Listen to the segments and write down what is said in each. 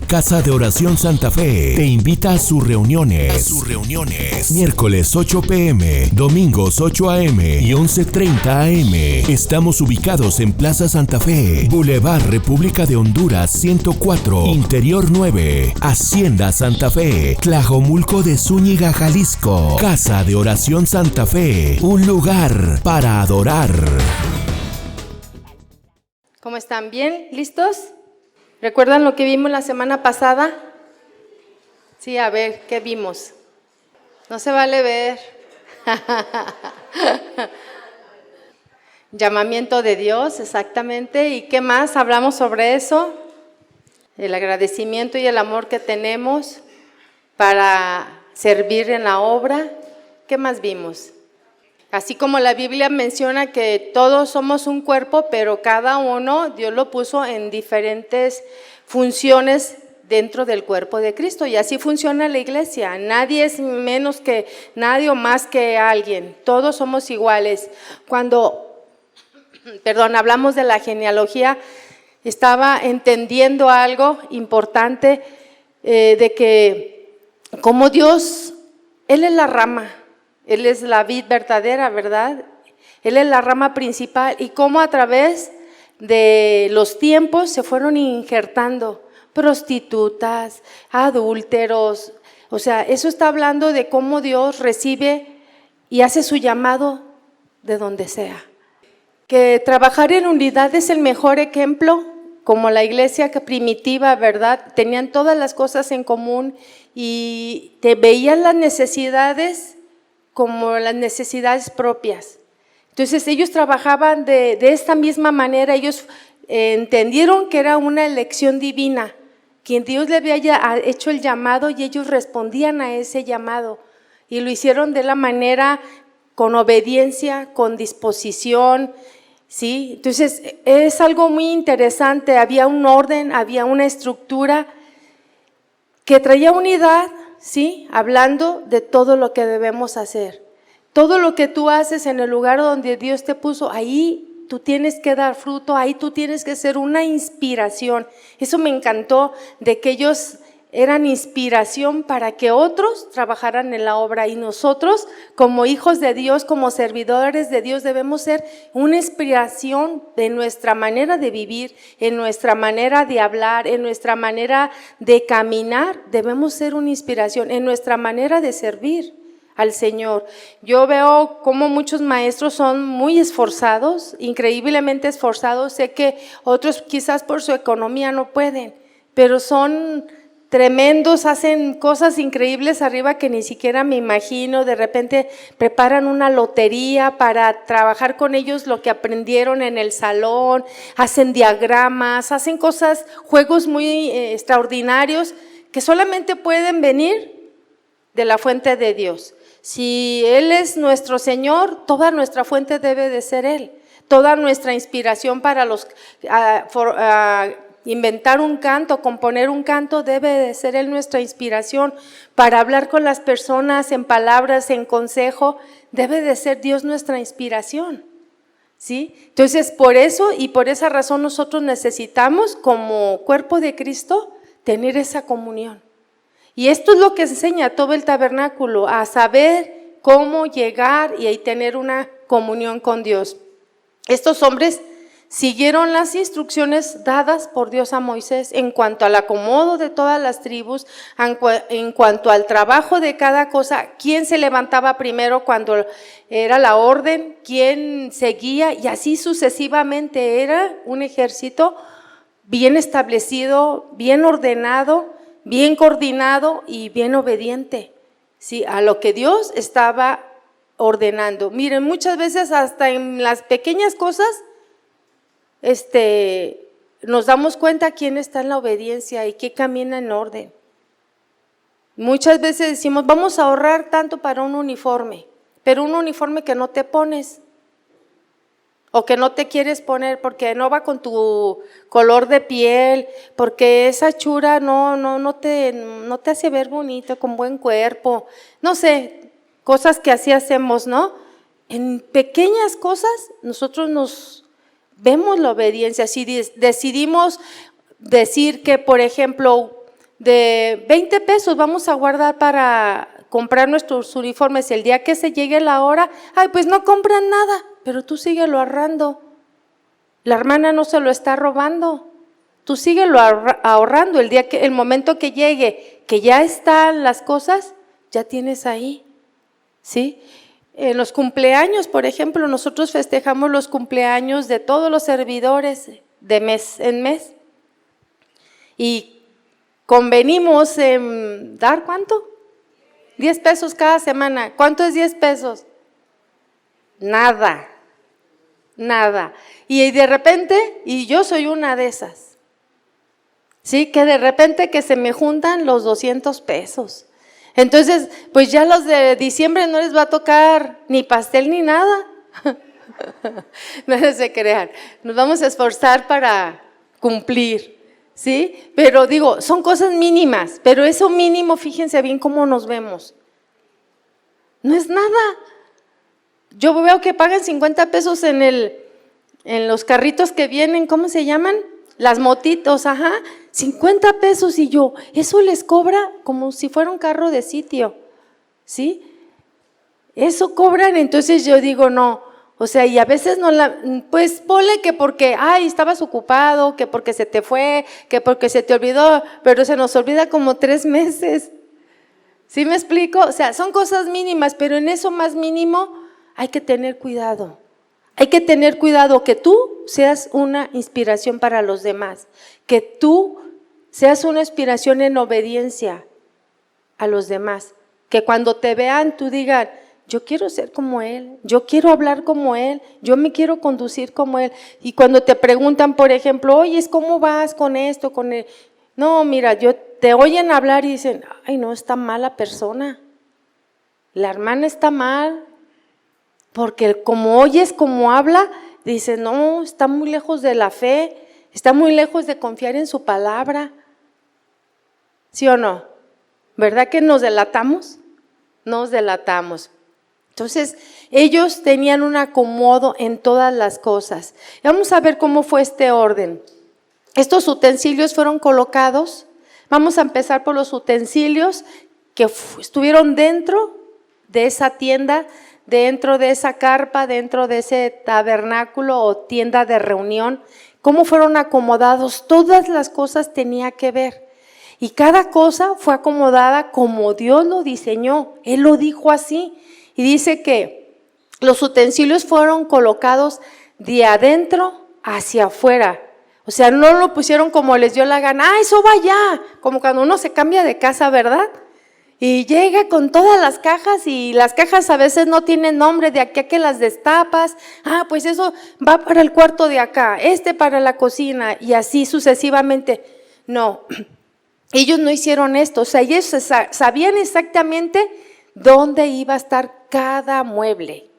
Casa de Oración Santa Fe te invita a sus reuniones. Miércoles 8 p.m., domingos 8 a.m. y 11:30 a.m. Estamos ubicados en Plaza Santa Fe, Boulevard República de Honduras 104, Interior 9, Hacienda Santa Fe, Tlajomulco de Zúñiga, Jalisco. Casa de Oración Santa Fe, un lugar para adorar. ¿Cómo están? ¿Bien? ¿Listos? ¿Recuerdan lo que vimos la semana pasada? Sí, a ver, ¿qué vimos? No se vale ver. Llamamiento de Dios, exactamente. ¿Y qué más hablamos sobre eso? El agradecimiento y el amor que tenemos para servir en la obra. ¿Qué más vimos? Así como la Biblia menciona que todos somos un cuerpo, pero cada uno Dios lo puso en diferentes funciones dentro del cuerpo de Cristo, y así funciona la iglesia. Nadie es menos que nadie o más que alguien, todos somos iguales. Cuando, hablamos de la genealogía, estaba entendiendo algo importante de que como Dios, Él es la rama, Él es la vid verdadera, ¿verdad? Él es la rama principal, y cómo a través de los tiempos se fueron injertando prostitutas, adúlteros. O sea, eso está hablando de cómo Dios recibe y hace su llamado de donde sea. Que trabajar en unidad es el mejor ejemplo, como la iglesia primitiva, ¿verdad? Tenían todas las cosas en común y te veían las necesidades como las necesidades propias. Entonces ellos trabajaban de esta misma manera. Ellos entendieron que era una elección divina, que Dios le había hecho el llamado y ellos respondían a ese llamado, y lo hicieron de la manera con obediencia, con disposición, ¿sí? Entonces es algo muy interesante. Había un orden, había una estructura que traía unidad, ¿sí? Hablando de todo lo que debemos hacer. Todo lo que tú haces en el lugar donde Dios te puso, ahí tú tienes que dar fruto, ahí tú tienes que ser una inspiración. Eso me encantó, de que ellos eran inspiración para que otros trabajaran en la obra, y nosotros como hijos de Dios, como servidores de Dios, debemos ser una inspiración de nuestra manera de vivir, en nuestra manera de hablar, en nuestra manera de caminar. Debemos ser una inspiración en nuestra manera de servir al Señor. Yo veo cómo muchos maestros son muy esforzados, increíblemente esforzados. Sé que otros quizás por su economía no pueden, pero son tremendos, hacen cosas increíbles arriba que ni siquiera me imagino. De repente preparan una lotería para trabajar con ellos lo que aprendieron en el salón, hacen diagramas, hacen cosas, juegos muy extraordinarios que solamente pueden venir de la fuente de Dios. Si Él es nuestro Señor, toda nuestra fuente debe de ser Él. Toda nuestra inspiración para inventar un canto, componer un canto, debe de ser Él nuestra inspiración. Para hablar con las personas en palabras, en consejo, debe de ser Dios nuestra inspiración, ¿sí? Entonces, por eso y por esa razón nosotros necesitamos, como cuerpo de Cristo, tener esa comunión. Y esto es lo que enseña todo el tabernáculo, a saber cómo llegar y tener una comunión con Dios. Estos hombres siguieron las instrucciones dadas por Dios a Moisés en cuanto al acomodo de todas las tribus, en cuanto al trabajo de cada cosa, quién se levantaba primero cuando era la orden, quién seguía, y así sucesivamente. Era un ejército bien establecido, bien ordenado, bien coordinado y bien obediente, ¿sí?, a lo que Dios estaba ordenando. Miren, muchas veces hasta en las pequeñas cosas nos damos cuenta quién está en la obediencia y qué camina en orden. Muchas veces decimos, vamos a ahorrar tanto para un uniforme, pero un uniforme que no te pones o que no te quieres poner porque no va con tu color de piel, porque esa hechura no te hace ver bonito, con buen cuerpo, no sé, cosas que así hacemos, ¿no? En pequeñas cosas nosotros nos vemos la obediencia. Si decidimos decir que, por ejemplo, de 20 pesos vamos a guardar para comprar nuestros uniformes. El día que se llegue la hora, ay, pues no compran nada, pero tú síguelo ahorrando. La hermana no se lo está robando. Tú síguelo ahorrando. El momento que llegue, que ya están las cosas, ya tienes ahí, ¿sí? En los cumpleaños, por ejemplo, nosotros festejamos los cumpleaños de todos los servidores de mes en mes. Y convenimos en dar, ¿cuánto? 10 pesos cada semana. ¿Cuánto es 10 pesos? Nada, nada. Y de repente, y yo soy una de esas, ¿sí? Que de repente que se me juntan los 200 pesos. Entonces, pues ya los de diciembre no les va a tocar ni pastel ni nada. No se crean. Nos vamos a esforzar para cumplir, ¿sí? Pero digo, son cosas mínimas, pero eso mínimo, fíjense bien cómo nos vemos. No es nada. Yo veo que pagan 50 pesos en los carritos que vienen, ¿cómo se llaman? Las motitos, 50 pesos, y yo, eso les cobra como si fuera un carro de sitio, ¿sí? Eso cobran, entonces yo digo, no, o sea, y a veces pues ponle que porque, estabas ocupado, que porque se te fue, que porque se te olvidó, pero se nos olvida como 3 meses, ¿sí me explico? O sea, son cosas mínimas, pero en eso más mínimo hay que tener cuidado. Hay que tener cuidado que tú seas una inspiración para los demás, que tú seas una inspiración en obediencia a los demás, que cuando te vean tú digas, yo quiero ser como él, yo quiero hablar como él, yo me quiero conducir como él. Y cuando te preguntan, por ejemplo, oye, ¿cómo vas con esto, con él? No, mira, te oyen hablar y dicen, ay, no, está mala persona, la hermana está mal. Porque como oyes, como habla, dice, no, está muy lejos de la fe, está muy lejos de confiar en su palabra. ¿Sí o no? ¿Verdad que nos delatamos? Nos delatamos. Entonces, ellos tenían un acomodo en todas las cosas. Vamos a ver cómo fue este orden. Estos utensilios fueron colocados. Vamos a empezar por los utensilios que estuvieron dentro de esa tienda, dentro de esa carpa, dentro de ese tabernáculo o tienda de reunión. ¿Cómo fueron acomodados? Todas las cosas tenía que ver. Y cada cosa fue acomodada como Dios lo diseñó. Él lo dijo así. Y dice que los utensilios fueron colocados de adentro hacia afuera. O sea, no lo pusieron como les dio la gana. Eso va allá. Como cuando uno se cambia de casa, ¿verdad? Y llega con todas las cajas, y las cajas a veces no tienen nombre, de aquí a que las destapas, pues eso va para el cuarto de acá, para la cocina, y así sucesivamente. No, ellos no hicieron esto, o sea, ellos sabían exactamente dónde iba a estar cada mueble.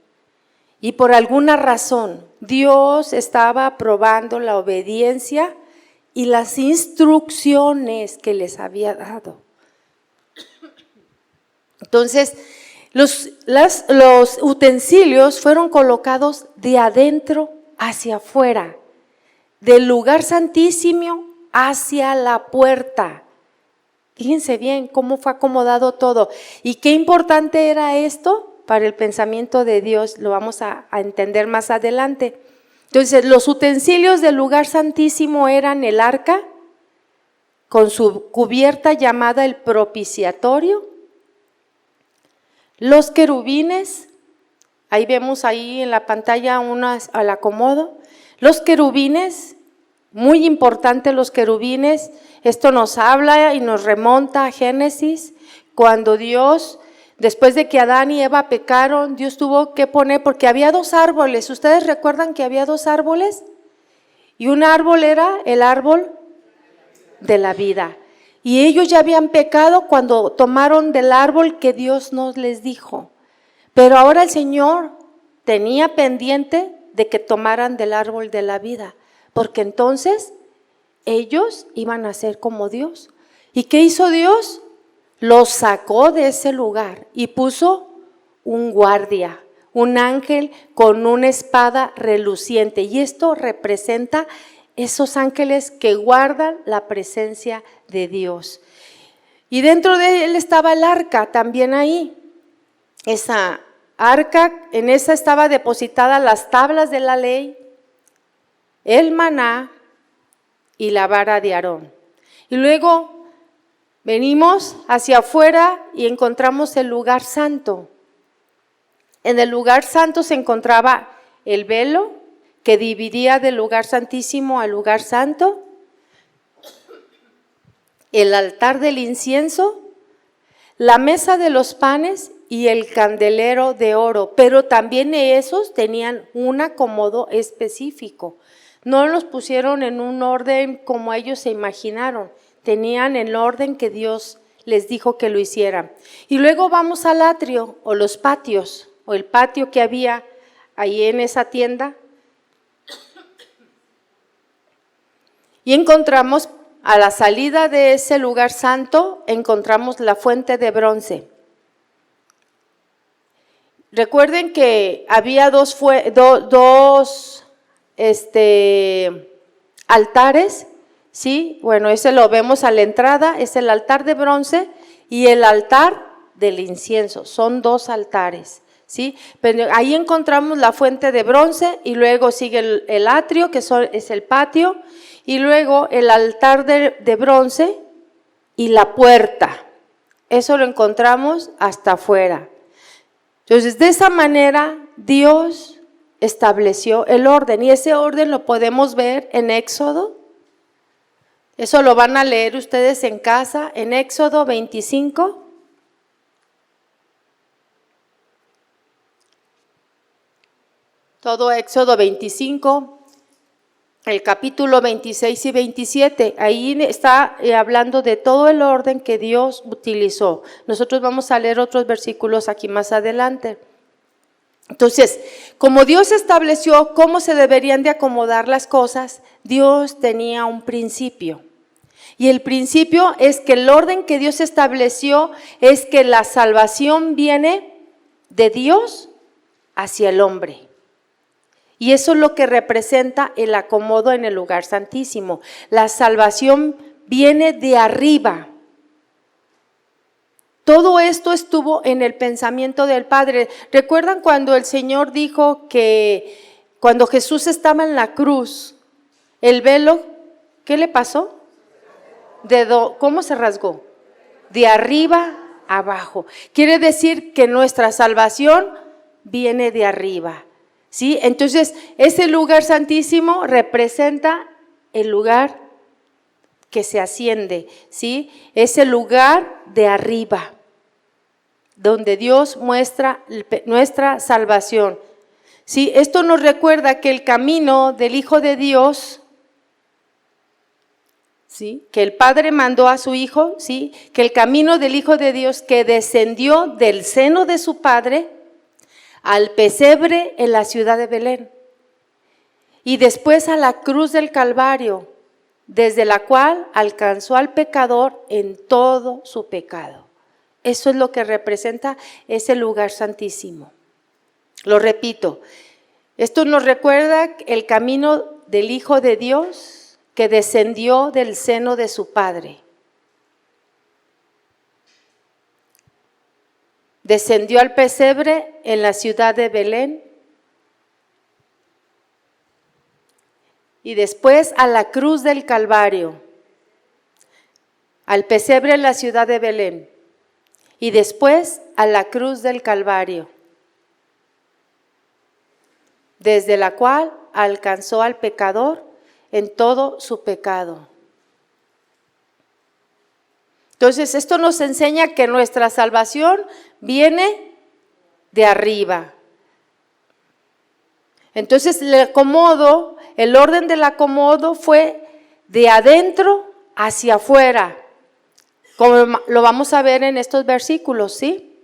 Y por alguna razón, Dios estaba probando la obediencia y las instrucciones que les había dado. Entonces, los utensilios fueron colocados de adentro hacia afuera, del lugar santísimo hacia la puerta. Fíjense bien cómo fue acomodado todo. Y qué importante era esto para el pensamiento de Dios, lo vamos a entender más adelante. Entonces, los utensilios del lugar santísimo eran el arca, con su cubierta llamada el propiciatorio, los querubines, ahí vemos ahí en la pantalla al acomodo, los querubines, muy importante los querubines, esto nos habla y nos remonta a Génesis, cuando Dios, después de que Adán y Eva pecaron, Dios tuvo que poner, porque había 2 árboles, ¿ustedes recuerdan que había 2 árboles? Y un árbol era el árbol de la vida. Y ellos ya habían pecado cuando tomaron del árbol que Dios nos les dijo. Pero ahora el Señor tenía pendiente de que tomaran del árbol de la vida, porque entonces ellos iban a ser como Dios. ¿Y qué hizo Dios? Los sacó de ese lugar y puso un guardia, un ángel con una espada reluciente. Y esto representa esos ángeles que guardan la presencia de Dios. Y dentro de él estaba el arca, también ahí. Esa arca, en esa estaba depositada las tablas de la ley, el maná y la vara de Aarón. Y luego venimos hacia afuera y encontramos el lugar santo. En el lugar santo se encontraba el velo que dividía del lugar santísimo al lugar santo, el altar del incienso, la mesa de los panes y el candelero de oro, pero también esos tenían un acomodo específico. No los pusieron en un orden como ellos se imaginaron, tenían el orden que Dios les dijo que lo hicieran. Y luego vamos al atrio o los patios, o el patio que había ahí en esa tienda, y encontramos a la salida de ese lugar santo, encontramos la fuente de bronce. Recuerden que había dos altares, ¿sí? Bueno, ese lo vemos a la entrada, es el altar de bronce y el altar del incienso, son dos altares, ¿sí? Pero ahí encontramos la fuente de bronce y luego sigue el atrio, que es el patio, y luego el altar de bronce y la puerta. Eso lo encontramos hasta afuera. Entonces, de esa manera, Dios estableció el orden, y ese orden lo podemos ver en Éxodo. Eso lo van a leer ustedes en casa, en Éxodo 25. Todo Éxodo 25, el capítulo 26 y 27, ahí está hablando de todo el orden que Dios utilizó. Nosotros vamos a leer otros versículos aquí más adelante. Entonces, como Dios estableció cómo se deberían de acomodar las cosas, Dios tenía un principio. Y el principio es que el orden que Dios estableció es que la salvación viene de Dios hacia el hombre. Y eso es lo que representa el acomodo en el lugar santísimo. La salvación viene de arriba. Todo esto estuvo en el pensamiento del Padre. ¿Recuerdan cuando el Señor dijo que cuando Jesús estaba en la cruz, el velo, ¿qué le pasó? ¿Cómo se rasgó? De arriba a abajo. Quiere decir que nuestra salvación viene de arriba. ¿Sí? Entonces, ese lugar santísimo representa el lugar que se asciende, ¿sí? Ese lugar de arriba, donde Dios muestra nuestra salvación. ¿Sí? Esto nos recuerda que el camino del Hijo de Dios, ¿sí? Que el Padre mandó a su Hijo, ¿sí? Que el camino del Hijo de Dios que descendió del seno de su Padre al pesebre en la ciudad de Belén y después a la cruz del Calvario, desde la cual alcanzó al pecador en todo su pecado. Eso es lo que representa ese lugar santísimo. Lo repito, esto nos recuerda el camino del Hijo de Dios que descendió del seno de su Padre. Descendió al pesebre en la ciudad de Belén y después a la cruz del Calvario, al pesebre en la ciudad de Belén y después a la cruz del Calvario, desde la cual alcanzó al pecador en todo su pecado. Entonces, esto nos enseña que nuestra salvación viene de arriba. Entonces, el orden del acomodo fue de adentro hacia afuera, como lo vamos a ver en estos versículos, ¿sí?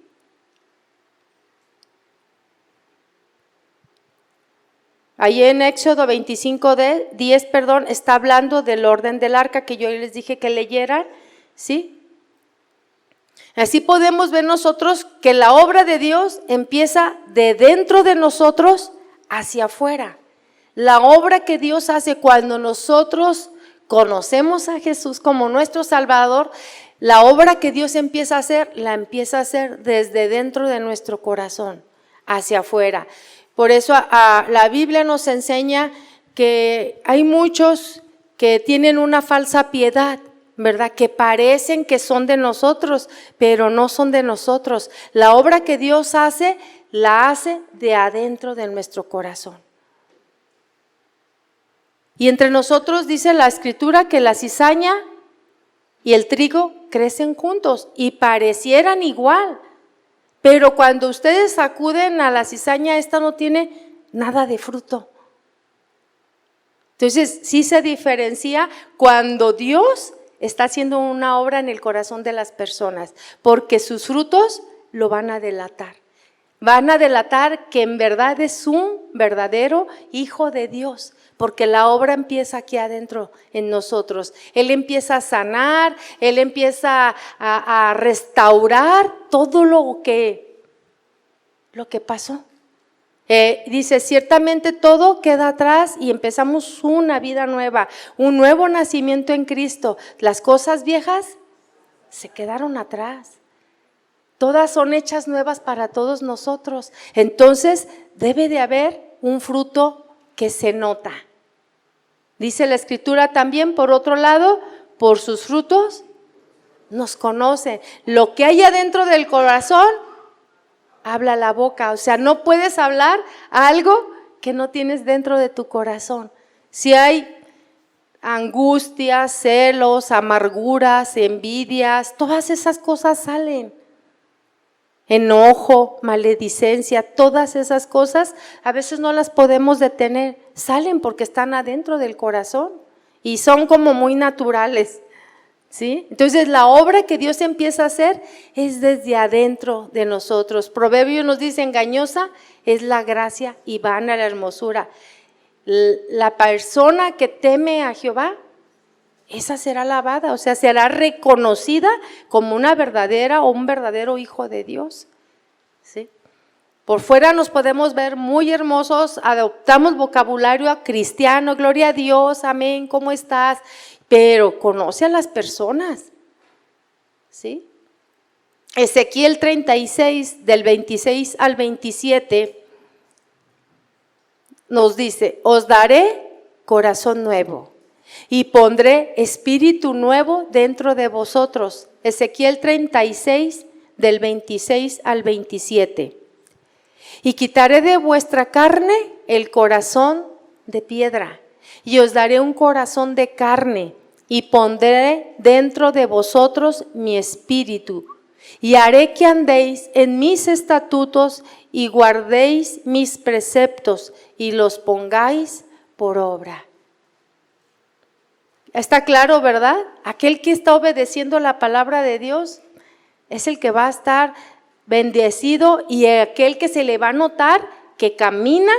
Ahí en Éxodo 25:10, está hablando del orden del arca que yo les dije que leyeran, ¿sí? Así podemos ver nosotros que la obra de Dios empieza de dentro de nosotros hacia afuera. La obra que Dios hace cuando nosotros conocemos a Jesús como nuestro Salvador, la obra que Dios empieza a hacer, la empieza a hacer desde dentro de nuestro corazón, hacia afuera. Por eso la Biblia nos enseña que hay muchos que tienen una falsa piedad, ¿verdad? Que parecen que son de nosotros, pero no son de nosotros. La obra que Dios hace, la hace de adentro de nuestro corazón. Y entre nosotros dice la Escritura que la cizaña y el trigo crecen juntos y parecieran igual. Pero cuando ustedes acuden a la cizaña, esta no tiene nada de fruto. Entonces, sí se diferencia cuando Dios está haciendo una obra en el corazón de las personas, porque sus frutos lo van a delatar. Van a delatar que en verdad es un verdadero hijo de Dios, porque la obra empieza aquí adentro en nosotros. Él empieza a sanar, Él empieza a restaurar todo lo que pasó. Dice, ciertamente todo queda atrás y empezamos una vida nueva, un nuevo nacimiento en Cristo. Las cosas viejas se quedaron atrás. Todas son hechas nuevas para todos nosotros. Entonces debe de haber un fruto que se nota. Dice la Escritura también, por otro lado, por sus frutos nos conocen. Lo que hay adentro del corazón, habla la boca. O sea, no puedes hablar algo que no tienes dentro de tu corazón. Si hay angustias, celos, amarguras, envidias, todas esas cosas salen. Enojo, maledicencia, todas esas cosas a veces no las podemos detener, salen porque están adentro del corazón y son como muy naturales, ¿sí? Entonces la obra que Dios empieza a hacer es desde adentro de nosotros. Proverbio nos dice, engañosa es la gracia y vana la hermosura. La persona que teme a Jehová, esa será alabada, o sea, será reconocida como una verdadera o un verdadero hijo de Dios, ¿sí? Por fuera nos podemos ver muy hermosos, adoptamos vocabulario cristiano, gloria a Dios, amén, ¿cómo estás? Pero conoce a las personas, ¿sí? Ezequiel 36, del 26 al 27, nos dice, os daré corazón nuevo y pondré espíritu nuevo dentro de vosotros. Ezequiel 36, del 26 al 27. Y quitaré de vuestra carne el corazón de piedra, y os daré un corazón de carne, y pondré dentro de vosotros mi espíritu, y haré que andéis en mis estatutos, y guardéis mis preceptos, y los pongáis por obra. Está claro, ¿verdad? Aquel que está obedeciendo la palabra de Dios es el que va a estar bendecido y aquel que se le va a notar que camina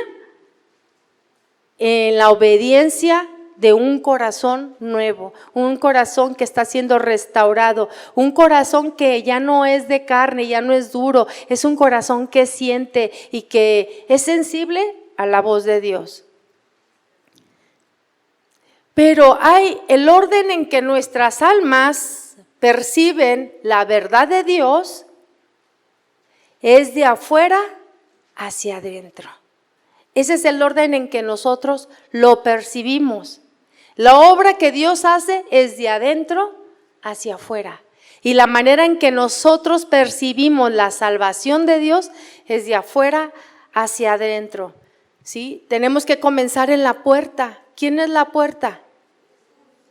en la obediencia de un corazón nuevo, un corazón que está siendo restaurado, un corazón que ya no es de carne, ya no es duro, es un corazón que siente y que es sensible a la voz de Dios. Pero hay el orden en que nuestras almas perciben la verdad de Dios, es de afuera hacia adentro. Ese es el orden en que nosotros lo percibimos. La obra que Dios hace es de adentro hacia afuera. Y la manera en que nosotros percibimos la salvación de Dios es de afuera hacia adentro, ¿sí? Tenemos que comenzar en la puerta. ¿Quién es la puerta?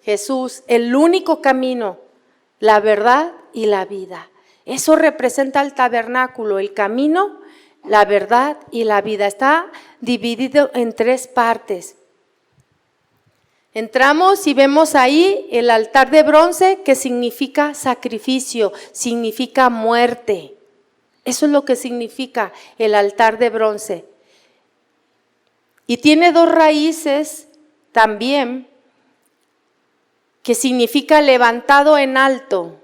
Jesús, el único camino, la verdad y la vida. Eso representa el tabernáculo, el camino, la verdad y la vida. Está dividido en tres partes. Entramos y vemos ahí el altar de bronce, que significa sacrificio, significa muerte. Eso es lo que significa el altar de bronce. Y tiene dos raíces también, que significa levantado en alto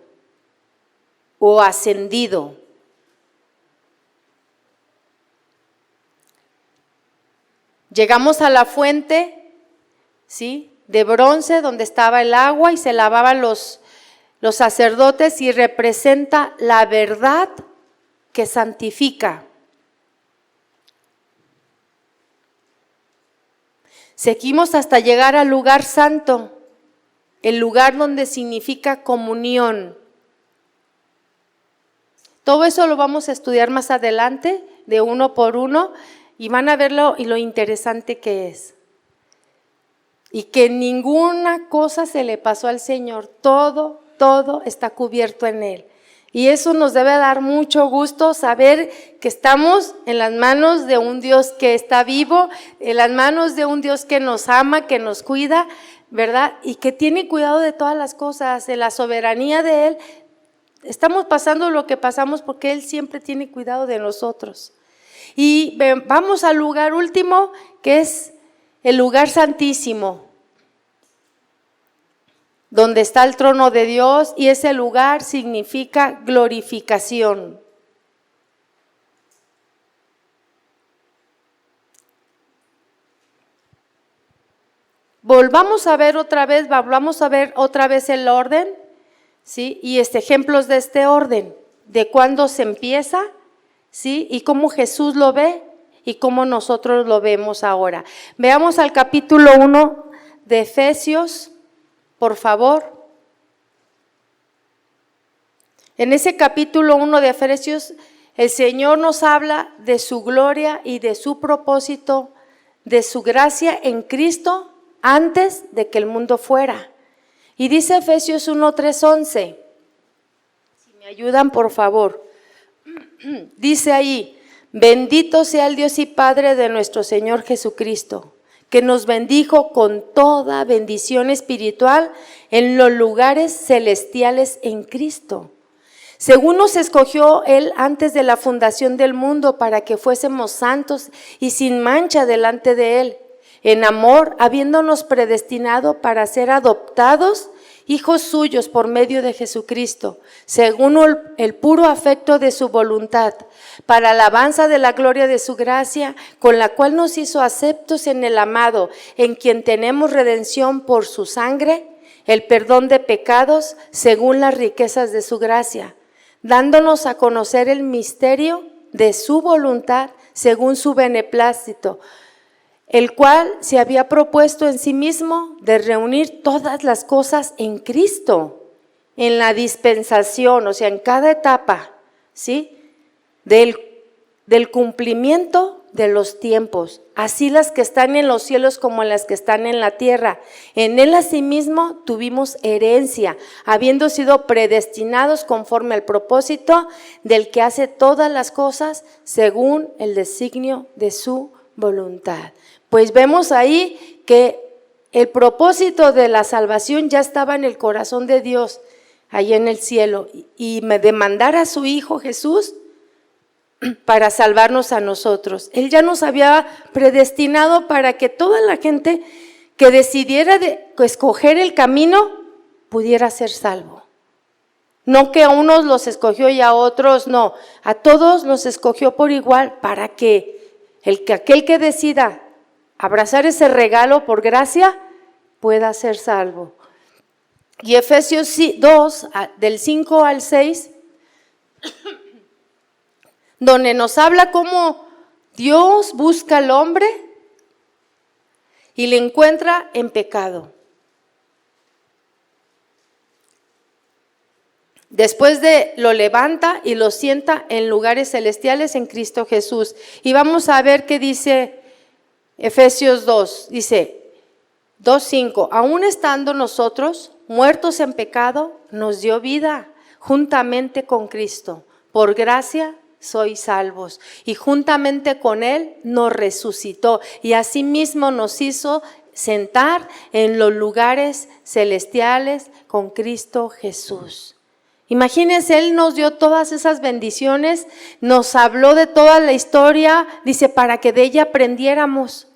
o ascendido. Llegamos a la fuente, ¿sí?, de bronce donde estaba el agua y se lavaban los sacerdotes, y representa la verdad que santifica. Seguimos hasta llegar al lugar santo, el lugar donde significa comunión. Todo eso lo vamos a estudiar más adelante, de uno por uno, y van a verlo y lo interesante que es. Y que ninguna cosa se le pasó al Señor, todo está cubierto en Él. Y eso nos debe dar mucho gusto, saber que estamos en las manos de un Dios que está vivo, en las manos de un Dios que nos ama, que nos cuida, ¿verdad? Y que tiene cuidado de todas las cosas, en la soberanía de Él. Estamos pasando lo que pasamos porque Él siempre tiene cuidado de nosotros. Y vamos al lugar último, que es el lugar santísimo, donde está el trono de Dios, y ese lugar significa glorificación. Volvamos a ver otra vez el orden, ¿sí? Y ejemplos de este orden, de cuándo se empieza, ¿sí? Y cómo Jesús lo ve y cómo nosotros lo vemos ahora. Veamos al capítulo 1 de Efesios, por favor. En ese capítulo 1 de Efesios, el Señor nos habla de su gloria y de su propósito, de su gracia en Cristo antes de que el mundo fuera. Y dice Efesios 1:3-11, si me ayudan por favor, dice ahí: bendito sea el Dios y Padre de nuestro Señor Jesucristo, que nos bendijo con toda bendición espiritual en los lugares celestiales en Cristo. Según nos escogió Él antes de la fundación del mundo, para que fuésemos santos y sin mancha delante de Él, en amor, habiéndonos predestinado para ser adoptados hijos suyos por medio de Jesucristo, según el puro afecto de su voluntad, para alabanza de la gloria de su gracia, con la cual nos hizo aceptos en el amado, en quien tenemos redención por su sangre, el perdón de pecados, según las riquezas de su gracia, dándonos a conocer el misterio de su voluntad, según su beneplácito, el cual se había propuesto en sí mismo de reunir todas las cosas en Cristo, en la dispensación, o sea, en cada etapa, ¿sí? Del cumplimiento de los tiempos, así las que están en los cielos como las que están en la tierra. En Él asimismo tuvimos herencia, habiendo sido predestinados conforme al propósito del que hace todas las cosas según el designio de su voluntad. Pues vemos ahí que el propósito de la salvación ya estaba en el corazón de Dios, ahí en el cielo, y de mandar a su Hijo Jesús para salvarnos a nosotros. Él ya nos había predestinado para que toda la gente que decidiera escoger el camino pudiera ser salvo. No que a unos los escogió y a otros no, a todos los escogió por igual, para que aquel que decida abrazar ese regalo por gracia pueda ser salvo. Y Efesios 2, del 5 al 6, donde nos habla cómo Dios busca al hombre y le encuentra en pecado. Después lo levanta y lo sienta en lugares celestiales en Cristo Jesús. Y vamos a ver qué dice Efesios 2, dice 2:5, aún estando nosotros muertos en pecado, nos dio vida juntamente con Cristo. Por gracia sois salvos. Y juntamente con Él nos resucitó y asimismo nos hizo sentar en los lugares celestiales con Cristo Jesús. Imagínense, Él nos dio todas esas bendiciones, nos habló de toda la historia, dice, para que de ella aprendiéramos.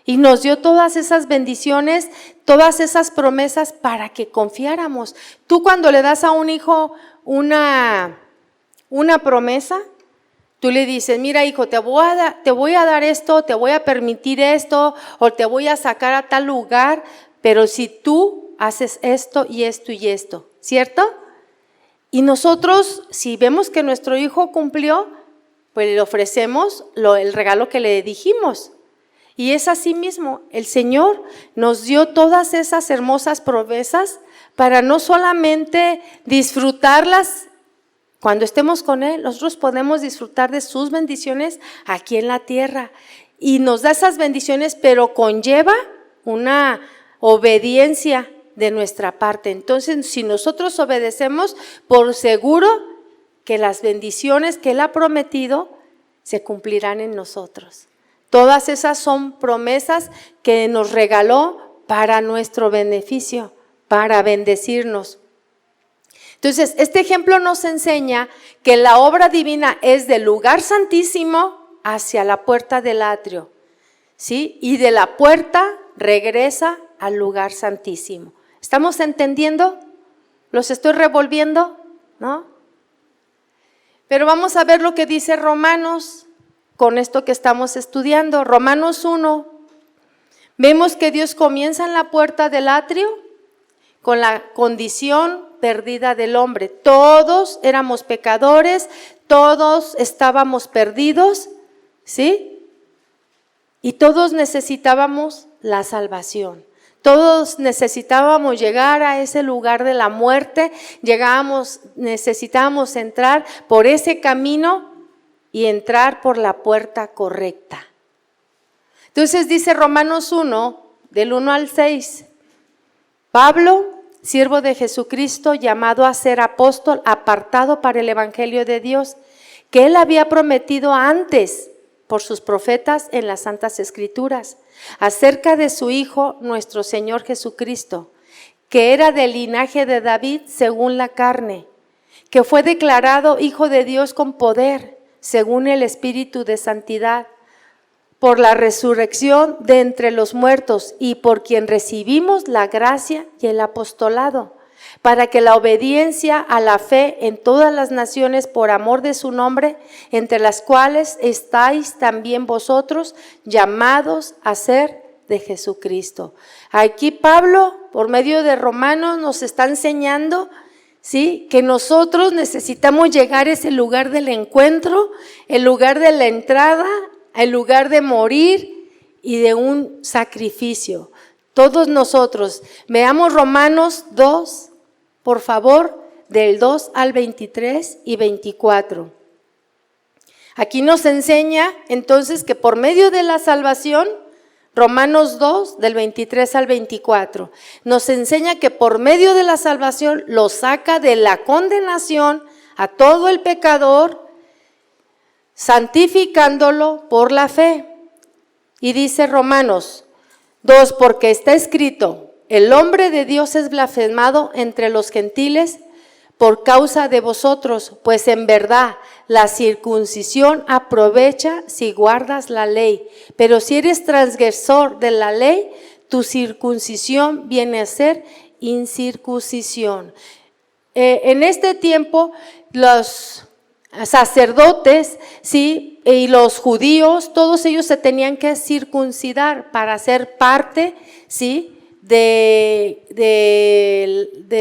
Y nos dio todas esas bendiciones, todas esas promesas para que confiáramos. Tú cuando le das a un hijo una promesa, tú le dices, mira hijo, te voy a dar esto, te voy a permitir esto, o te voy a sacar a tal lugar, pero si tú haces esto y esto y esto, ¿cierto? Y nosotros, si vemos que nuestro hijo cumplió, pues le ofrecemos el regalo que le dijimos. Y es así mismo, el Señor nos dio todas esas hermosas promesas para no solamente disfrutarlas cuando estemos con Él, nosotros podemos disfrutar de sus bendiciones aquí en la tierra. Y nos da esas bendiciones, pero conlleva una obediencia de nuestra parte. Entonces, si nosotros obedecemos, por seguro que las bendiciones que Él ha prometido se cumplirán en nosotros. Todas esas son promesas que nos regaló para nuestro beneficio, para bendecirnos. Entonces, este ejemplo nos enseña que la obra divina es del lugar santísimo hacia la puerta del atrio, ¿sí? Y de la puerta regresa al lugar santísimo. ¿Estamos entendiendo? ¿Los estoy revolviendo? ¿No? Pero vamos a ver lo que dice Romanos con esto que estamos estudiando. Romanos 1. Vemos que Dios comienza en la puerta del atrio con la condición perdida del hombre. Todos éramos pecadores, todos estábamos perdidos, ¿sí? Y todos necesitábamos la salvación. Todos necesitábamos llegar a ese lugar de la muerte, necesitábamos entrar por ese camino y entrar por la puerta correcta. Entonces dice Romanos 1, del 1 al 6, Pablo, siervo de Jesucristo, llamado a ser apóstol, apartado para el evangelio de Dios, que Él había prometido antes por sus profetas en las Santas Escrituras, acerca de su Hijo, nuestro Señor Jesucristo, que era del linaje de David según la carne, que fue declarado Hijo de Dios con poder, según el Espíritu de santidad, por la resurrección de entre los muertos y por quien recibimos la gracia y el apostolado, para que la obediencia a la fe en todas las naciones por amor de su nombre, entre las cuales estáis también vosotros llamados a ser de Jesucristo. Aquí Pablo, por medio de Romanos, nos está enseñando, ¿sí?, que nosotros necesitamos llegar a ese lugar del encuentro, el lugar de la entrada, el lugar de morir y de un sacrificio. Todos nosotros, veamos Romanos 2, por favor, del 2 al 23 y 24. Aquí nos enseña entonces que por medio de la salvación, Romanos 2, del 23 al 24, nos enseña que por medio de la salvación lo saca de la condenación a todo el pecador, santificándolo por la fe. Y dice Romanos 2, porque está escrito, el hombre de Dios es blasfemado entre los gentiles por causa de vosotros, pues en verdad la circuncisión aprovecha si guardas la ley, pero si eres transgresor de la ley, tu circuncisión viene a ser incircuncisión. En este tiempo los sacerdotes, ¿sí?, y los judíos, todos ellos se tenían que circuncidar para ser parte, ¿sí?, de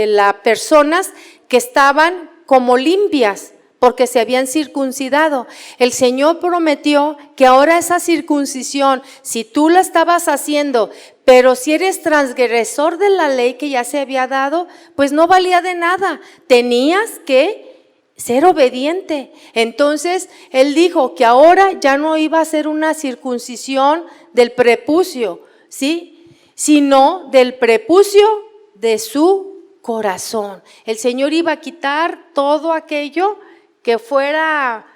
las personas que estaban como limpias porque se habían circuncidado. El Señor prometió que ahora esa circuncisión, si tú la estabas haciendo, pero si eres transgresor de la ley que ya se había dado, pues no valía de nada, tenías que ser obediente. Entonces Él dijo que ahora ya no iba a ser una circuncisión del prepucio, ¿sí?, sino del prepucio de su corazón. El Señor iba a quitar todo aquello que fuera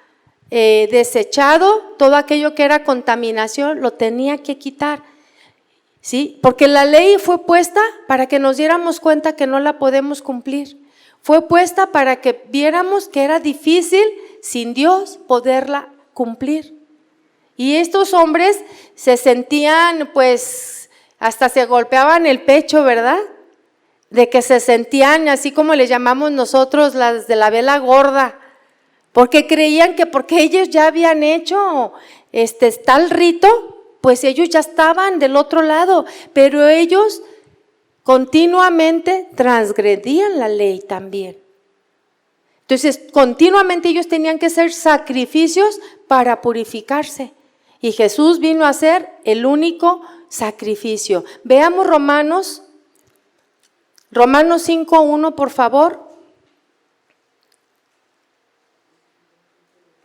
desechado, todo aquello que era contaminación, lo tenía que quitar, ¿sí? Porque la ley fue puesta para que nos diéramos cuenta que no la podemos cumplir. Fue puesta para que viéramos que era difícil sin Dios poderla cumplir. Y estos hombres se sentían, pues, hasta se golpeaban el pecho, ¿verdad? De que se sentían, así como le llamamos nosotros, las de la vela gorda, porque creían que porque ellos ya habían hecho tal rito, pues ellos ya estaban del otro lado, pero ellos continuamente transgredían la ley también. Entonces, continuamente ellos tenían que hacer sacrificios para purificarse. Y Jesús vino a ser el único sacrificio. Veamos Romanos 5:1, por favor.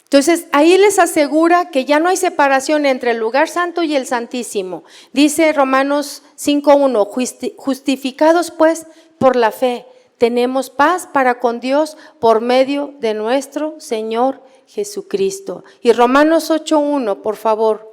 Entonces, ahí les asegura que ya no hay separación entre el lugar santo y el santísimo. Dice Romanos 5:1, justificados pues por la fe, tenemos paz para con Dios por medio de nuestro Señor Jesucristo. Y Romanos 8:1, por favor.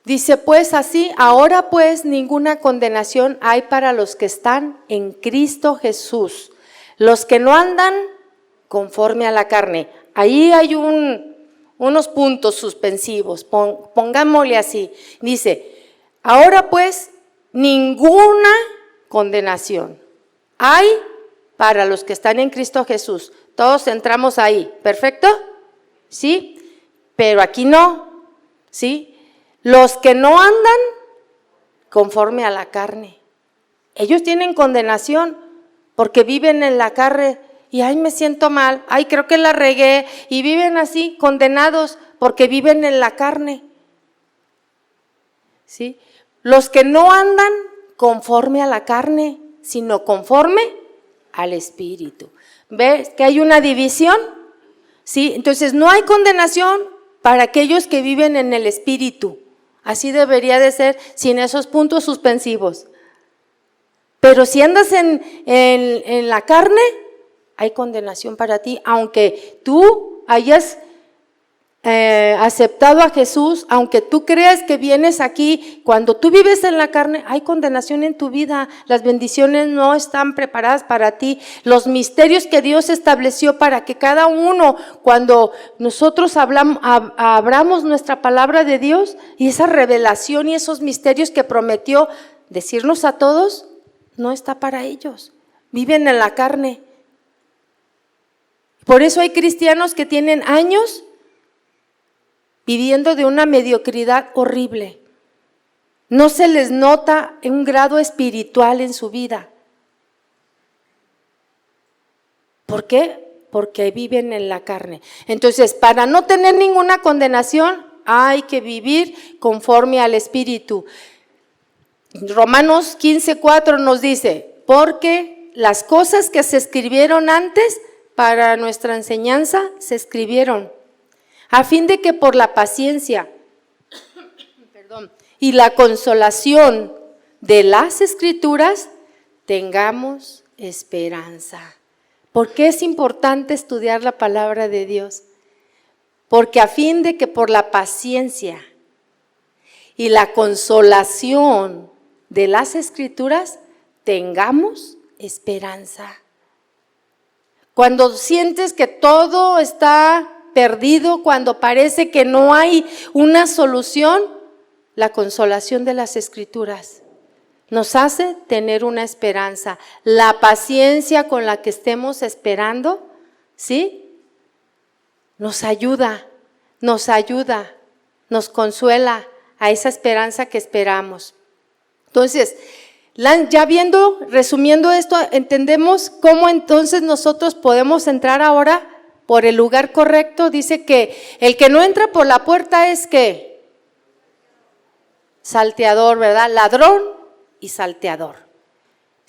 Dice pues así, ahora pues ninguna condenación hay para los que están en Cristo Jesús, los que no andan conforme a la carne. Ahí hay unos puntos suspensivos, pongámosle así. Dice, ahora pues ninguna condenación hay para los que están en Cristo Jesús. Todos entramos ahí, ¿perfecto? ¿Sí? Pero aquí no, ¿sí? Los que no andan conforme a la carne, ellos tienen condenación porque viven en la carne y ay, me siento mal, ay, creo que la regué, y viven así condenados porque viven en la carne. ¿Sí? Los que no andan conforme a la carne, sino conforme al Espíritu. ¿Ves que hay una división? ¿Sí? Entonces no hay condenación para aquellos que viven en el Espíritu. Así debería de ser, sin esos puntos suspensivos. Pero si andas en la carne, hay condenación para ti, aunque tú hayas aceptado a Jesús, aunque tú creas que vienes aquí, cuando tú vives en la carne, hay condenación en tu vida. Las bendiciones no están preparadas para ti. Los misterios que Dios estableció para que cada uno, cuando nosotros abramos nuestra palabra de Dios, y esa revelación y esos misterios que prometió decirnos a todos, no está para ellos. Viven en la carne. Por eso hay cristianos que tienen años viviendo de una mediocridad horrible. No se les nota un grado espiritual en su vida. ¿Por qué? Porque viven en la carne. Entonces, para no tener ninguna condenación, hay que vivir conforme al Espíritu. Romanos 15:4 nos dice, porque las cosas que se escribieron antes para nuestra enseñanza se escribieron, a fin de que por la paciencia y la consolación de las Escrituras tengamos esperanza. ¿Por qué es importante estudiar la palabra de Dios? Porque a fin de que por la paciencia y la consolación de las Escrituras tengamos esperanza. Cuando sientes que todo está perdido, cuando parece que no hay una solución, la consolación de las Escrituras nos hace tener una esperanza. La paciencia con la que estemos esperando, ¿sí? Nos ayuda, nos consuela a esa esperanza que esperamos. Entonces, ya resumiendo esto, entendemos cómo entonces nosotros podemos entrar ahora por el lugar correcto. Dice que el que no entra por la puerta es ¿qué? Salteador, ¿verdad? Ladrón y salteador.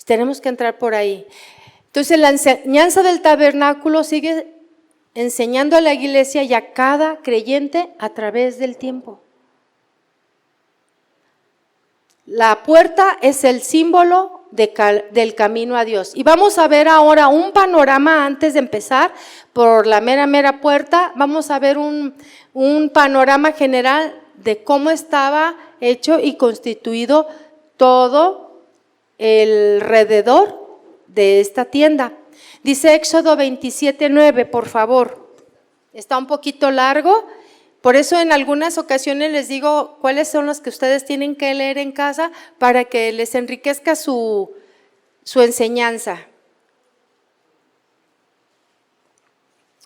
Tenemos que entrar por ahí. Entonces la enseñanza del tabernáculo sigue enseñando a la iglesia y a cada creyente a través del tiempo. La puerta es el símbolo del camino a Dios. Y vamos a ver ahora un panorama antes de empezar por la mera puerta. Vamos a ver un panorama general de cómo estaba hecho y constituido todo alrededor de esta tienda. Dice Éxodo 27:9, por favor. Está un poquito largo. Por eso en algunas ocasiones les digo cuáles son los que ustedes tienen que leer en casa para que les enriquezca su enseñanza.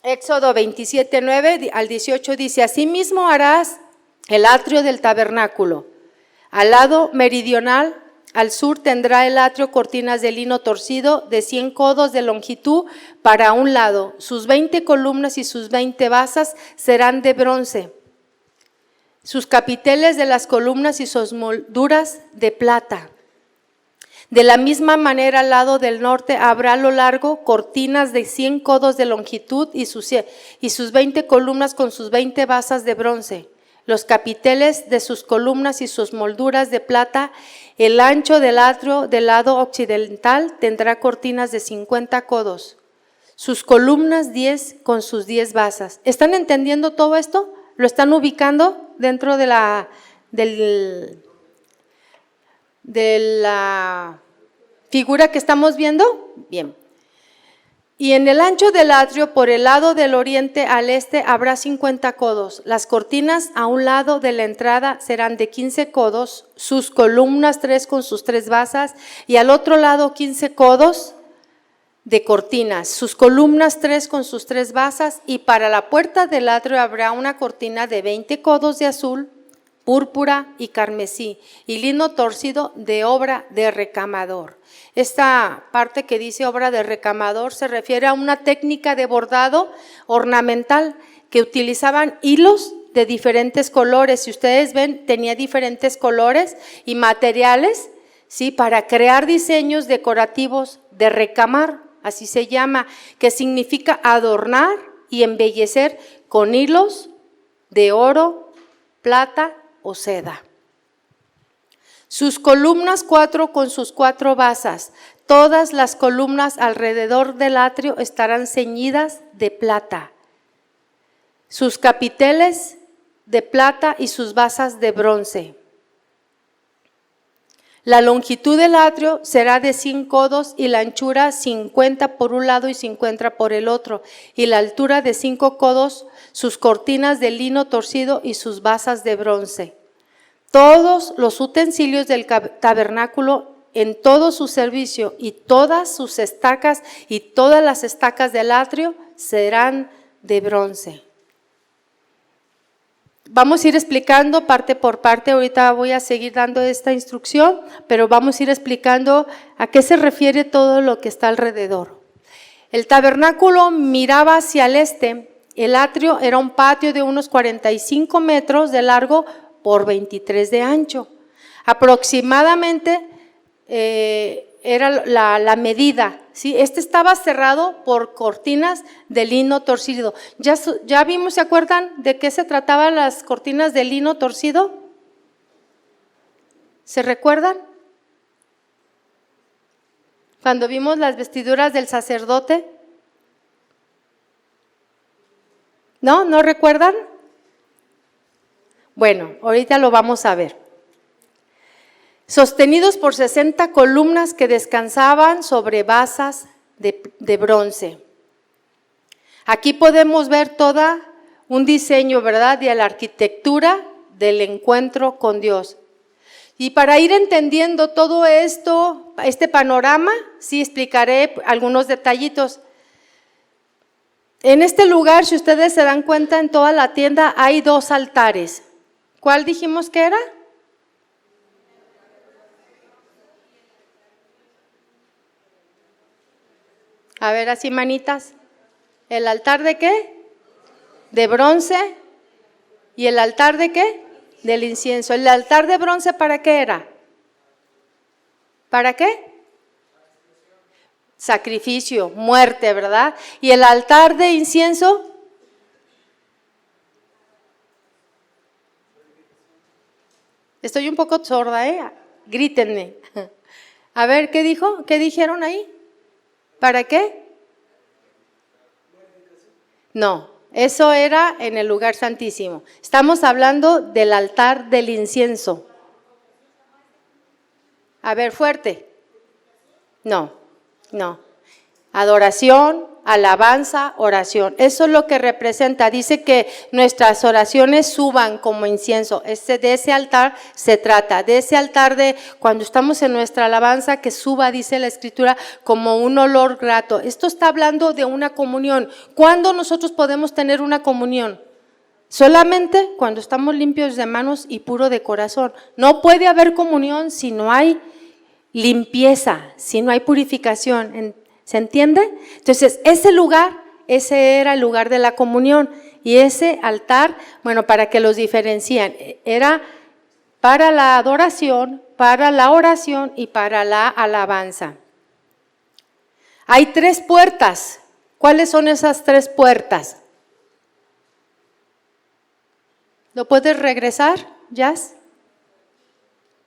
Éxodo 27:9 al 18 dice, asimismo harás el atrio del tabernáculo. Al lado meridional, al sur, tendrá el atrio cortinas de lino torcido de 100 codos de longitud para un lado. Sus 20 columnas y sus 20 basas serán de bronce. Sus capiteles de las columnas y sus molduras de plata. De la misma manera, al lado del norte habrá a lo largo cortinas de 100 codos de longitud y sus 20 columnas con sus 20 basas de bronce. Los capiteles de sus columnas y sus molduras de plata. El ancho del atrio del lado occidental tendrá cortinas de 50 codos. Sus columnas 10 con sus 10 basas. ¿Están entendiendo todo esto? ¿Lo están ubicando dentro de la figura que estamos viendo? Bien. Y en el ancho del atrio, por el lado del oriente al este, habrá 50 codos. Las cortinas a un lado de la entrada serán de 15 codos, sus columnas 3 con sus 3 basas, y al otro lado 15 codos de cortinas, sus columnas 3 con sus 3 basas, y para la puerta del atrio habrá una cortina de 20 codos de azul, púrpura y carmesí, y lino torcido de obra de recamador. Esta parte que dice obra de recamador se refiere a una técnica de bordado ornamental que utilizaban hilos de diferentes colores. Si ustedes ven, tenía diferentes colores y materiales, ¿sí?, para crear diseños decorativos de recamar, así se llama, que significa adornar y embellecer con hilos de oro, plata o seda. Sus columnas 4 con sus 4 basas. Todas las columnas alrededor del atrio estarán ceñidas de plata. Sus capiteles de plata y sus basas de bronce. La longitud del atrio será de 100 codos y la anchura 50 por un lado y 50 por el otro, y la altura de 5 codos, sus cortinas de lino torcido y sus basas de bronce. Todos los utensilios del tabernáculo en todo su servicio y todas sus estacas y todas las estacas del atrio serán de bronce. Vamos a ir explicando parte por parte, ahorita voy a seguir dando esta instrucción, pero vamos a ir explicando a qué se refiere todo lo que está alrededor. El tabernáculo miraba hacia el este, el atrio era un patio de unos 45 metros de largo por 23 de ancho. Aproximadamente era la medida, ¿sí? Este estaba cerrado por cortinas de lino torcido. ¿Ya vimos, se acuerdan de qué se trataban las cortinas de lino torcido? ¿Se recuerdan? Cuando vimos las vestiduras del sacerdote. ¿No? ¿No recuerdan? Bueno, ahorita lo vamos a ver. Sostenidos por 60 columnas que descansaban sobre basas de bronce. Aquí podemos ver todo un diseño, ¿verdad?, de la arquitectura del encuentro con Dios. Y para ir entendiendo todo esto, este panorama, sí explicaré algunos detallitos. En este lugar, si ustedes se dan cuenta, en toda la tienda hay 2 altares. ¿Cuál dijimos que era? A ver, así manitas. ¿El altar de qué? De bronce. ¿Y el altar de qué? Del incienso. ¿El altar de bronce para qué era? ¿Para qué? Sacrificio, muerte, ¿verdad? ¿Y el altar de incienso? Estoy un poco sorda, grítenme. A ver, ¿qué dijo? ¿Qué dijeron ahí? ¿Para qué? No, eso era en el lugar santísimo. Estamos hablando del altar del incienso. A ver, fuerte. No. Adoración, alabanza, oración. Eso es lo que representa. Dice que nuestras oraciones suban como incienso. De ese altar se trata. De ese altar de cuando estamos en nuestra alabanza, que suba, dice la Escritura, como un olor grato. Esto está hablando de una comunión. ¿Cuándo nosotros podemos tener una comunión? Solamente cuando estamos limpios de manos y puro de corazón. No puede haber comunión si no hay limpieza, si no hay purificación. ¿Se entiende? Entonces, ese lugar, ese era el lugar de la comunión. Y ese altar, bueno, para que los diferencian, era para la adoración, para la oración y para la alabanza. Hay 3 puertas. ¿Cuáles son esas 3 puertas? ¿Lo puedes regresar, Jazz?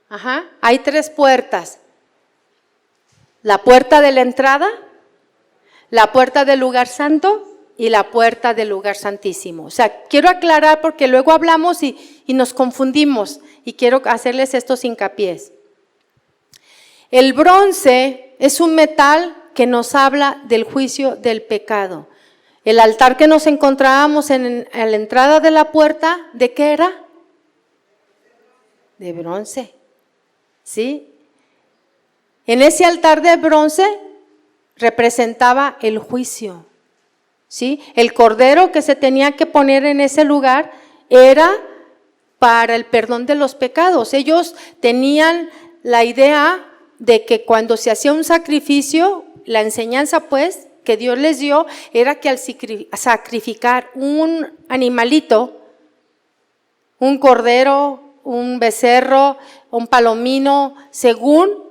Ajá, hay 3 puertas. La puerta de la entrada, la puerta del lugar santo y la puerta del lugar santísimo. O sea, quiero aclarar porque luego hablamos y nos confundimos y quiero hacerles estos hincapiés. El bronce es un metal que nos habla del juicio del pecado. El altar que nos encontrábamos en la entrada de la puerta, ¿de qué era? De bronce, ¿sí? En ese altar de bronce representaba el juicio, ¿sí? El cordero que se tenía que poner en ese lugar era para el perdón de los pecados. Ellos tenían la idea de que cuando se hacía un sacrificio, la enseñanza pues que Dios les dio era que al sacrificar un animalito, un cordero, un becerro, un palomino, según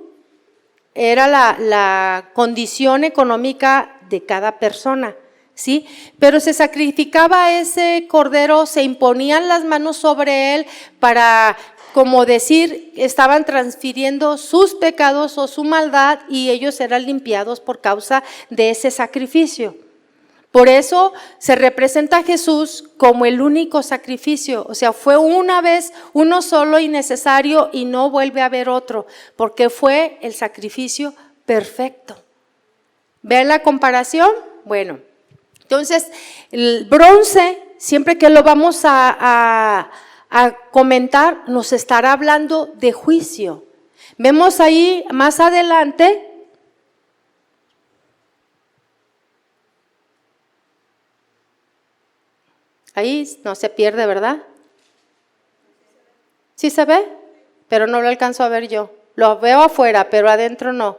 era la condición económica de cada persona, ¿sí? Pero se sacrificaba ese cordero, se imponían las manos sobre él para, como decir, estaban transfiriendo sus pecados o su maldad y ellos eran limpiados por causa de ese sacrificio. Por eso se representa a Jesús como el único sacrificio, o sea, fue una vez, uno solo y necesario y no vuelve a haber otro, porque fue el sacrificio perfecto. ¿Ven la comparación? Bueno, entonces el bronce, siempre que lo vamos a comentar, nos estará hablando de juicio. Vemos ahí más adelante. Ahí no se pierde, ¿verdad? ¿Sí se ve? Pero no lo alcanzo a ver yo. Lo veo afuera, pero adentro no.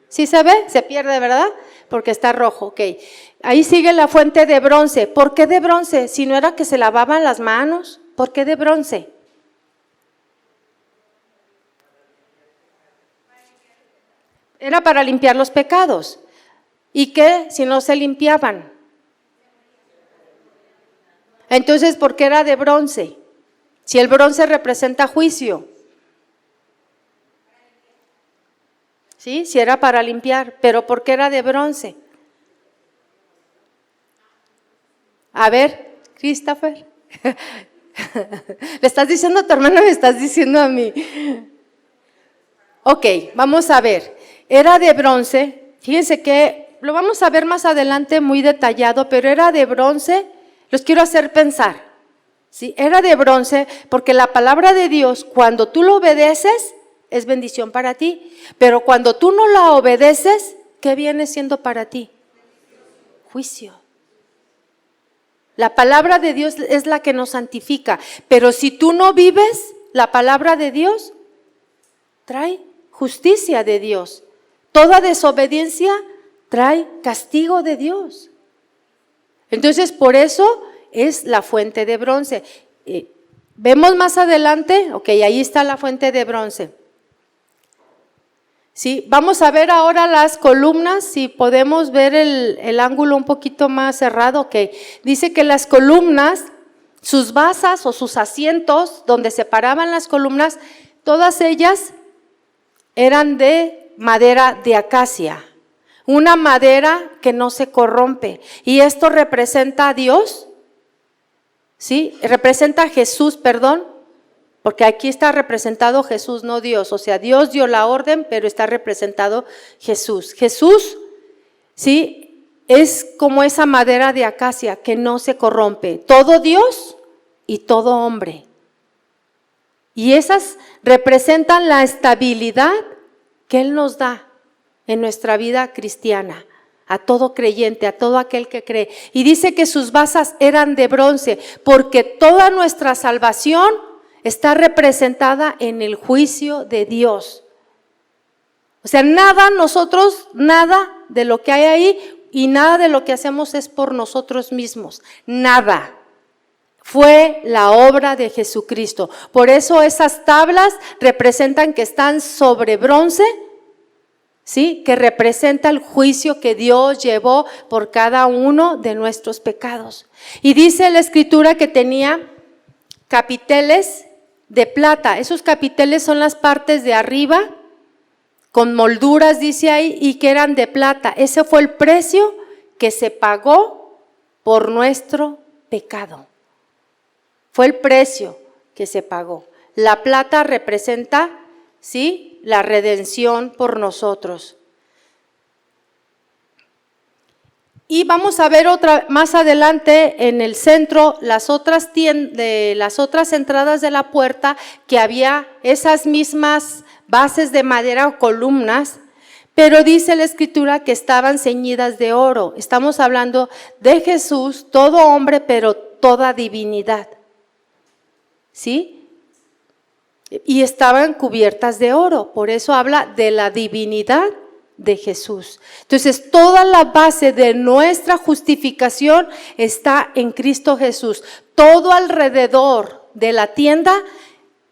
¿Sí se ve? Se pierde, ¿verdad? Porque está rojo, ok. Ahí sigue la fuente de bronce. ¿Por qué de bronce? Si no era que se lavaban las manos. ¿Por qué de bronce? Era para limpiar los pecados. ¿Y qué si no se limpiaban? Entonces, ¿por qué era de bronce? Si el bronce representa juicio. ¿Sí? Si era para limpiar, pero ¿por qué era de bronce? A ver, Christopher. ¿Le estás diciendo a tu hermano o me estás diciendo a mí? Ok, vamos a ver. Era de bronce. Fíjense que lo vamos a ver más adelante muy detallado, pero era de bronce. Los quiero hacer pensar, ¿sí? Era de bronce porque la palabra de Dios, cuando tú lo obedeces, es bendición para ti. Pero cuando tú no la obedeces, ¿qué viene siendo para ti? Juicio. La palabra de Dios es la que nos santifica. Pero si tú no vives la palabra de Dios, trae justicia de Dios. Toda desobediencia trae castigo de Dios. Entonces, por eso es la fuente de bronce. Vemos más adelante, ok, ahí está la fuente de bronce. Sí, vamos a ver ahora las columnas, si podemos ver el ángulo un poquito más cerrado, ok. Dice que las columnas, sus basas o sus asientos, donde se paraban las columnas, todas ellas eran de madera de acacia. Una madera que no se corrompe. Y esto representa a Dios, ¿sí? Representa a Jesús, perdón, porque aquí está representado Jesús, no Dios. O sea, Dios dio la orden, pero está representado Jesús. Jesús, ¿sí? Es como esa madera de acacia que no se corrompe. Todo Dios y todo hombre. Y esas representan la estabilidad que Él nos da en nuestra vida cristiana. a todo creyente, a todo aquel que cree. Y dice que sus basas eran de bronce, porque toda nuestra salvación está representada en el juicio de Dios. O sea, nada de lo que hay ahí y nada de lo que hacemos es por nosotros mismos. Nada. Fue la obra de Jesucristo. Por eso esas tablas representan que están sobre bronce, ¿sí? Que representa el juicio que Dios llevó por cada uno de nuestros pecados. Y dice la Escritura que tenía capiteles de plata. Esos capiteles son las partes de arriba, con molduras, dice ahí, y que eran de plata. Ese fue el precio que se pagó por nuestro pecado. Fue el precio que se pagó. La plata representa, ¿sí?, la redención por nosotros. Y vamos a ver otra más adelante en el centro las otras entradas de la puerta, que había esas mismas bases de madera o columnas, pero dice la Escritura que estaban ceñidas de oro. Estamos hablando de Jesús, todo hombre, pero toda divinidad. ¿Sí? Y estaban cubiertas de oro, por eso habla de la divinidad de Jesús. Entonces, toda la base de nuestra justificación está en Cristo Jesús. Todo alrededor de la tienda,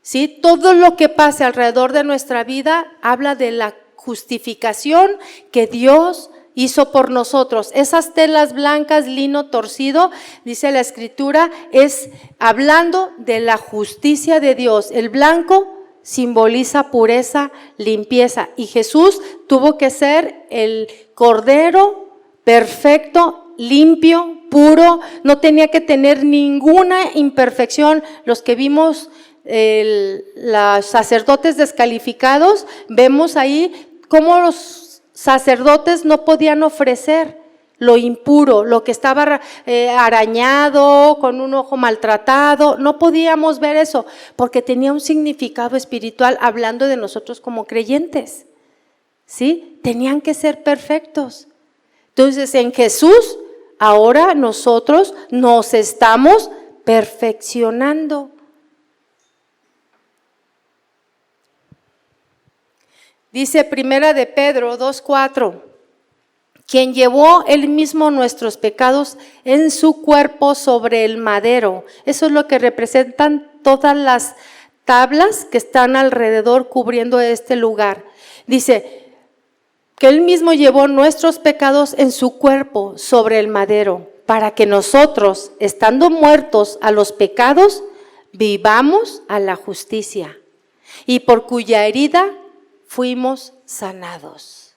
¿sí?, todo lo que pase alrededor de nuestra vida habla de la justificación que Dios hizo por nosotros. Esas telas blancas, lino torcido, dice la Escritura, es hablando de la justicia de Dios. El blanco simboliza pureza, limpieza, y Jesús tuvo que ser el Cordero perfecto, limpio, puro, no tenía que tener ninguna imperfección. Los que vimos los sacerdotes descalificados, vemos ahí cómo los sacerdotes no podían ofrecer lo impuro, lo que estaba arañado, con un ojo maltratado. No podíamos ver eso, porque tenía un significado espiritual hablando de nosotros como creyentes, ¿sí? Tenían que ser perfectos. Entonces, en Jesús, ahora nosotros nos estamos perfeccionando. Dice Primera de Pedro 2:4, quien llevó él mismo nuestros pecados en su cuerpo sobre el madero. Eso es lo que representan todas las tablas que están alrededor cubriendo este lugar. Dice que él mismo llevó nuestros pecados en su cuerpo sobre el madero, para que nosotros, estando muertos a los pecados, vivamos a la justicia, y por cuya herida fuimos sanados.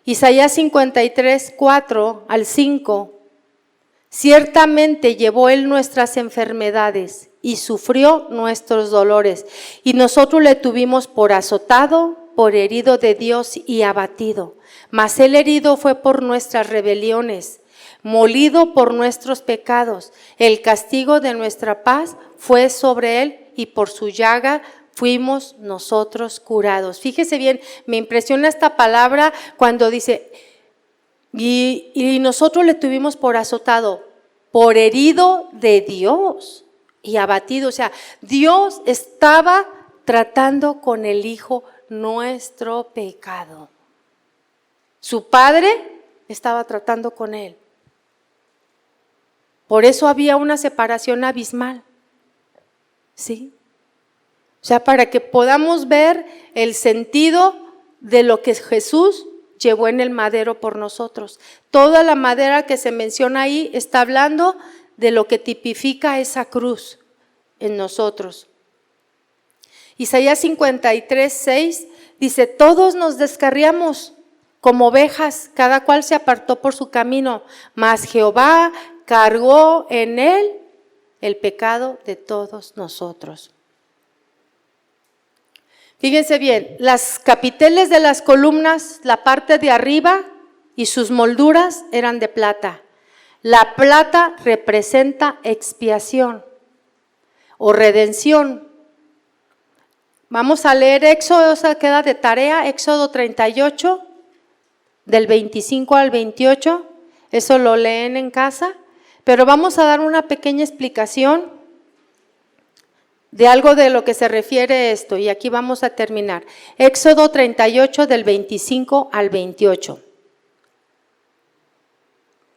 Isaías 53:4 al 5, ciertamente llevó él nuestras enfermedades y sufrió nuestros dolores, y nosotros le tuvimos por azotado, por herido de Dios y abatido. Mas él herido fue por nuestras rebeliones, molido por nuestros pecados. El castigo de nuestra paz fue sobre él, y por su llaga fuimos nosotros curados. Fíjese bien, me impresiona esta palabra cuando dice, y nosotros le tuvimos por azotado, por herido de Dios y abatido. O sea, Dios estaba tratando con el Hijo nuestro pecado. Su Padre estaba tratando con él. Por eso había una separación abismal. ¿Sí? O sea, para que podamos ver el sentido de lo que Jesús llevó en el madero por nosotros. Toda la madera que se menciona ahí está hablando de lo que tipifica esa cruz en nosotros. Isaías 53:6 dice, todos nos descarriamos como ovejas, cada cual se apartó por su camino, mas Jehová cargó en él el pecado de todos nosotros. Fíjense bien, las capiteles de las columnas, la parte de arriba y sus molduras eran de plata. La plata representa expiación o redención. Vamos a leer Éxodo, esa queda de tarea, Éxodo 38, del 25 al 28, eso lo leen en casa, pero vamos a dar una pequeña explicación de algo de lo que se refiere esto, y aquí vamos a terminar. Éxodo 38 del 25 al 28.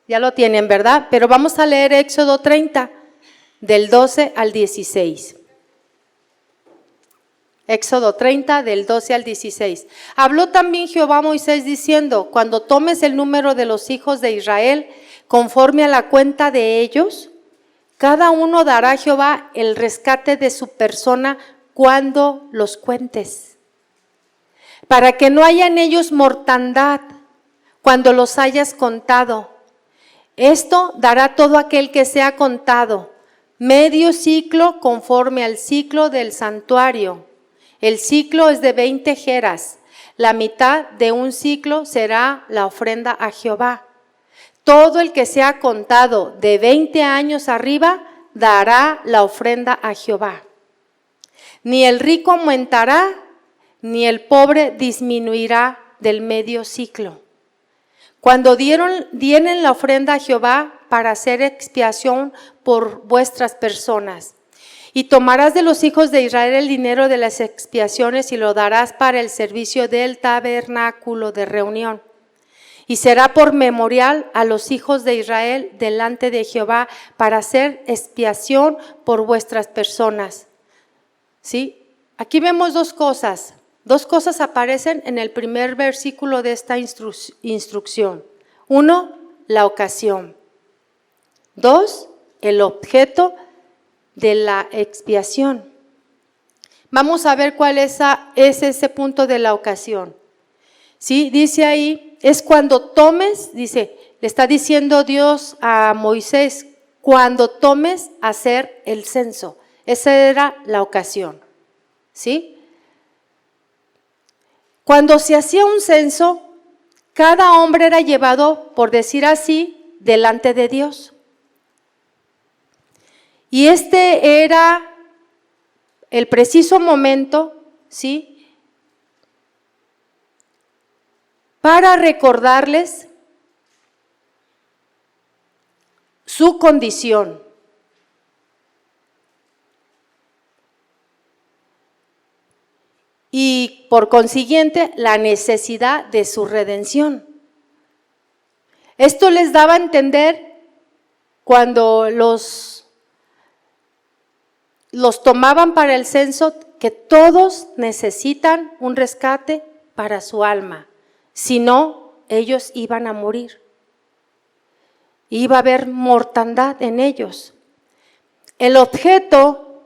Ya lo tienen, ¿verdad? Pero vamos a leer Éxodo 30 del 12 al 16. Éxodo 30 del 12 al 16. Habló también Jehová a Moisés diciendo: cuando tomes el número de los hijos de Israel, conforme a la cuenta de ellos, cada uno dará a Jehová el rescate de su persona cuando los cuentes, para que no haya en ellos mortandad cuando los hayas contado. Esto dará todo aquel que sea contado, medio ciclo conforme al ciclo del santuario. El ciclo es de 20 jeras, la mitad de un ciclo será la ofrenda a Jehová. Todo el que sea contado de 20 años arriba dará la ofrenda a Jehová. Ni el rico aumentará, ni el pobre disminuirá del medio ciclo. Cuando dieren la ofrenda a Jehová para hacer expiación por vuestras personas, y tomarás de los hijos de Israel el dinero de las expiaciones y lo darás para el servicio del tabernáculo de reunión. Y será por memorial a los hijos de Israel delante de Jehová para hacer expiación por vuestras personas. ¿Sí? Aquí vemos dos cosas. Dos cosas aparecen en el primer versículo de esta instrucción. Uno, la ocasión. Dos, el objeto de la expiación. Vamos a ver cuál es ese punto de la ocasión. ¿Sí? Dice ahí, es cuando tomes, dice, le está diciendo Dios a Moisés, cuando tomes hacer el censo. Esa era la ocasión. ¿Sí? Cuando se hacía un censo, cada hombre era llevado, por decir así, delante de Dios. Y este era el preciso momento, ¿sí?, para recordarles su condición. Y por consiguiente, la necesidad de su redención. Esto les daba a entender cuando los tomaban para el censo, que todos necesitan un rescate para su alma. Si no, ellos iban a morir. Iba a haber mortandad en ellos. El objeto,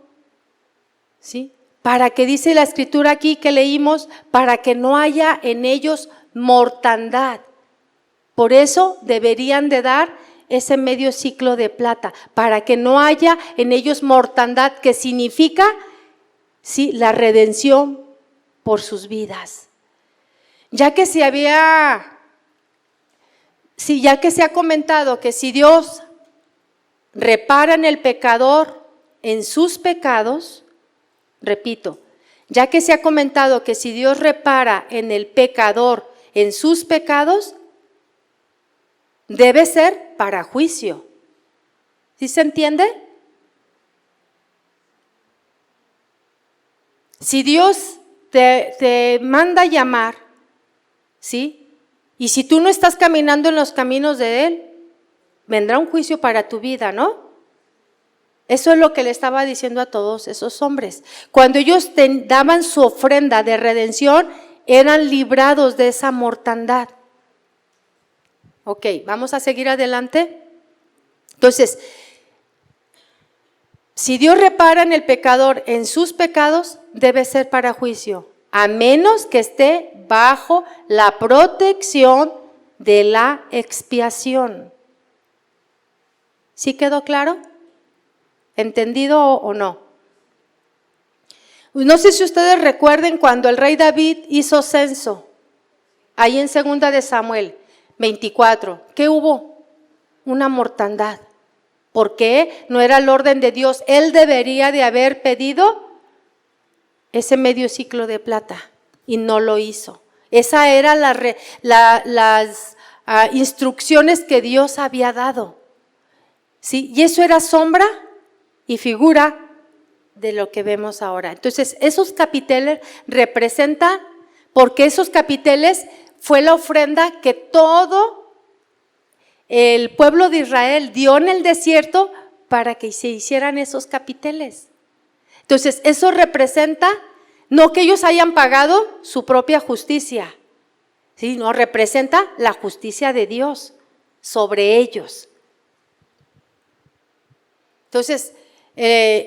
¿sí?, para que dice la escritura aquí que leímos, para que no haya en ellos mortandad. Por eso deberían de dar ese medio ciclo de plata, para que no haya en ellos mortandad, que significa, sí, la redención por sus vidas. Ya que se ha comentado que si Dios repara en el pecador en sus pecados, repito, ya que se ha comentado que si Dios repara en el pecador en sus pecados, debe ser para juicio. ¿Sí se entiende? Si Dios te manda llamar, ¿sí?, y si tú no estás caminando en los caminos de Él, vendrá un juicio para tu vida, ¿no? Eso es lo que le estaba diciendo a todos esos hombres. Cuando ellos daban su ofrenda de redención, eran librados de esa mortandad. Ok, vamos a seguir adelante. Entonces, si Dios repara en el pecador en sus pecados, debe ser para juicio, a menos que esté bajo la protección de la expiación. ¿Sí quedó claro? ¿Entendido o no? No sé si ustedes recuerden cuando el rey David hizo censo, ahí en 2 de Samuel 24, ¿qué hubo? Una mortandad. ¿Por qué? No era el orden de Dios. Él debería de haber pedido ese medio ciclo de plata y no lo hizo. Esa era las instrucciones que Dios había dado. ¿Sí? Y eso era sombra y figura de lo que vemos ahora. Entonces, esos capiteles representan, porque esos capiteles fue la ofrenda que todo el pueblo de Israel dio en el desierto para que se hicieran esos capiteles. Entonces, eso representa, no que ellos hayan pagado su propia justicia, sino representa la justicia de Dios sobre ellos. Entonces,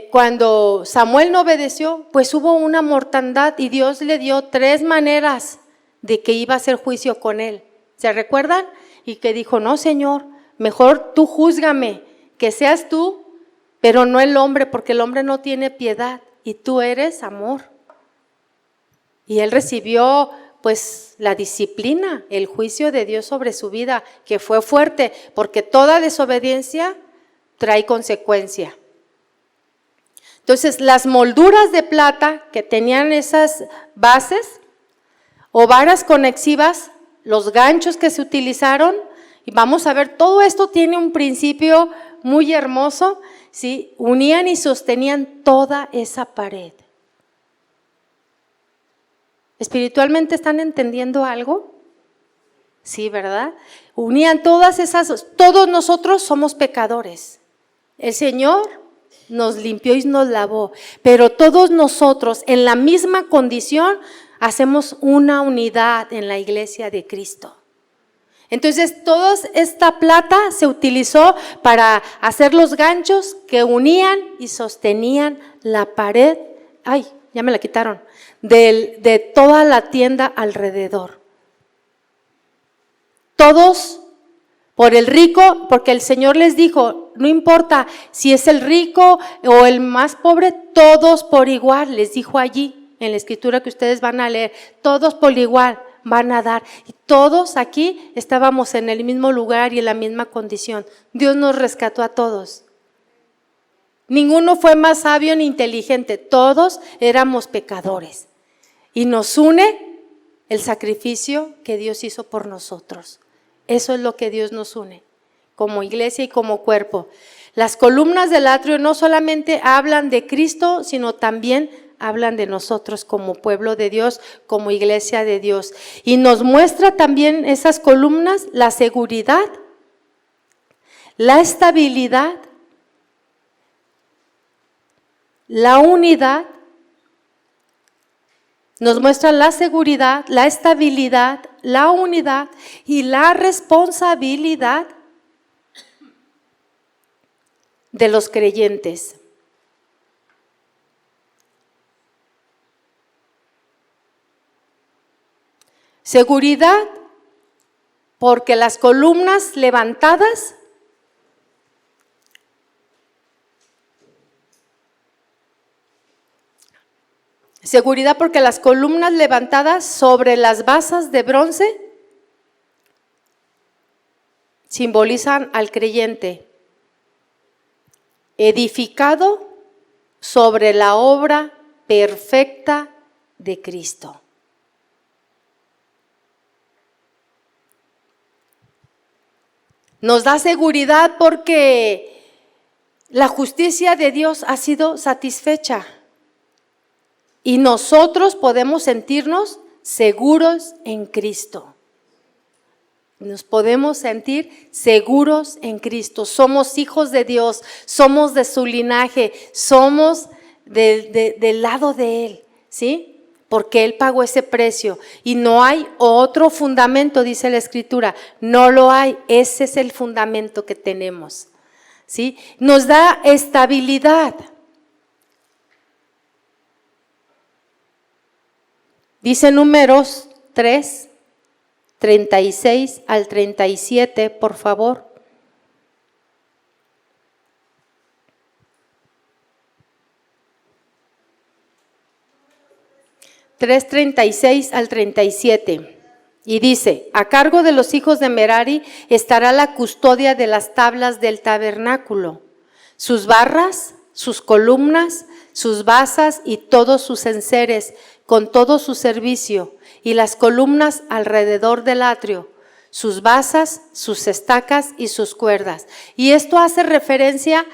cuando Samuel no obedeció, pues hubo una mortandad y Dios le dio 3 maneras de que iba a hacer juicio con él. ¿Se recuerdan? Y que dijo, no, Señor, mejor tú júzgame, que seas tú, pero no el hombre, porque el hombre no tiene piedad y tú eres amor. Y él recibió pues la disciplina, el juicio de Dios sobre su vida, que fue fuerte, porque toda desobediencia trae consecuencia. Entonces, las molduras de plata que tenían esas bases o varas conexivas, los ganchos que se utilizaron, y vamos a ver, todo esto tiene un principio muy hermoso, ¿sí? Unían y sostenían toda esa pared. ¿Espiritualmente están entendiendo algo? Sí, ¿verdad? Unían todas esas, todos nosotros somos pecadores. El Señor nos limpió y nos lavó, pero todos nosotros en la misma condición hacemos una unidad en la iglesia de Cristo. Entonces, toda esta plata se utilizó para hacer los ganchos que unían y sostenían la pared, ay, ya me la quitaron, de toda la tienda alrededor. Todos por el rico, porque el Señor les dijo, no importa si es el rico o el más pobre, todos por igual, les dijo allí en la escritura que ustedes van a leer, todos por igual van a dar. Y todos aquí estábamos en el mismo lugar y en la misma condición. Dios nos rescató a todos. Ninguno fue más sabio ni inteligente, todos éramos pecadores. Y nos une el sacrificio que Dios hizo por nosotros. Eso es lo que Dios nos une, como iglesia y como cuerpo. Las columnas del atrio no solamente hablan de Cristo, sino también hablan de nosotros como pueblo de Dios, como iglesia de Dios. Y nos muestra también esas columnas la seguridad, la estabilidad, la unidad. Nos muestra la seguridad, la estabilidad, la unidad y la responsabilidad de los creyentes. Seguridad, porque las columnas levantadas seguridad porque las columnas levantadas sobre las basas de bronce simbolizan al creyente edificado sobre la obra perfecta de Cristo. Nos da seguridad porque la justicia de Dios ha sido satisfecha. Y nosotros podemos sentirnos seguros en Cristo. Nos podemos sentir seguros en Cristo. Somos hijos de Dios, somos de su linaje, somos del lado de Él, ¿sí? Porque Él pagó ese precio. Y no hay otro fundamento, dice la Escritura. No lo hay, ese es el fundamento que tenemos, ¿sí? Nos da estabilidad. Dice Números 3, 36 al 37, por favor. 3:36 al 37. Y dice, a cargo de los hijos de Merari estará la custodia de las tablas del tabernáculo, sus barras, sus columnas, sus basas y todos sus enseres, con todo su servicio, y las columnas alrededor del atrio, sus basas, sus estacas y sus cuerdas. Y esto hace referencia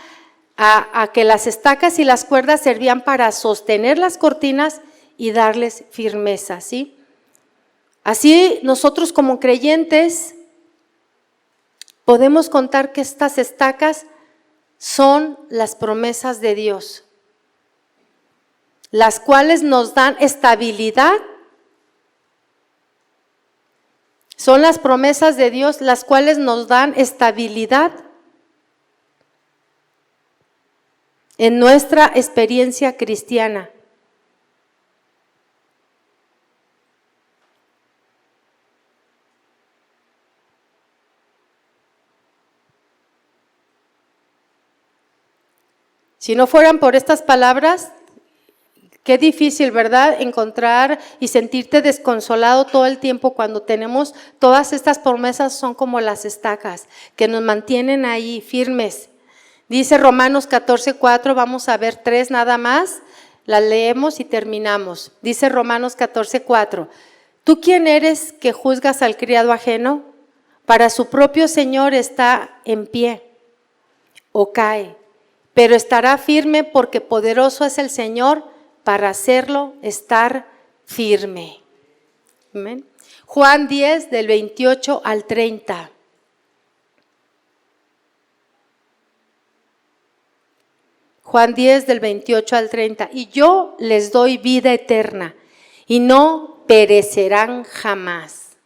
a que las estacas y las cuerdas servían para sostener las cortinas y darles firmeza, ¿sí? Así nosotros como creyentes podemos contar que estas estacas son las promesas de Dios, las cuales nos dan estabilidad. Son las promesas de Dios las cuales nos dan estabilidad en nuestra experiencia cristiana. Si no fueran por estas palabras, qué difícil, ¿verdad? Encontrar y sentirte desconsolado todo el tiempo cuando tenemos todas estas promesas. Son como las estacas que nos mantienen ahí firmes. Dice Romanos 14:4, vamos a ver 3 nada más, la leemos y terminamos. Dice Romanos 14:4, ¿tú quién eres que juzgas al criado ajeno? Para su propio Señor está en pie o cae, pero estará firme porque poderoso es el Señor para hacerlo estar firme. Amén. Juan 10, del 28 al 30. Juan 10, del 28 al 30. Y yo les doy vida eterna, y no perecerán jamás,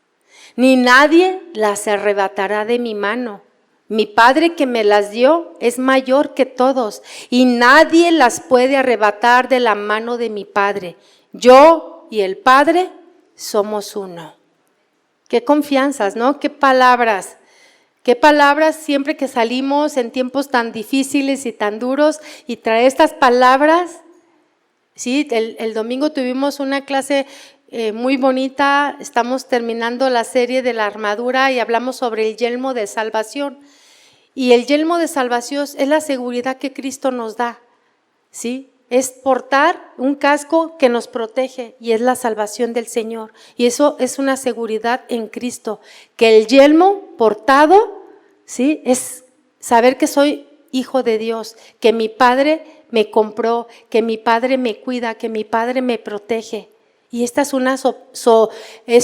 ni nadie las arrebatará de mi mano. Mi Padre que me las dio es mayor que todos, y nadie las puede arrebatar de la mano de mi Padre. Yo y el Padre somos uno. Qué confianzas, ¿no? Qué palabras siempre que salimos en tiempos tan difíciles y tan duros, y traer estas palabras. Sí, el domingo tuvimos una clase muy bonita. Estamos terminando la serie de la armadura y hablamos sobre el yelmo de salvación. Y el yelmo de salvación es la seguridad que Cristo nos da, ¿sí? Es portar un casco que nos protege, y es la salvación del Señor. Y eso es una seguridad en Cristo, que el yelmo portado, ¿sí? Es saber que soy hijo de Dios, que mi Padre me compró, que mi Padre me cuida, que mi Padre me protege. Y esta es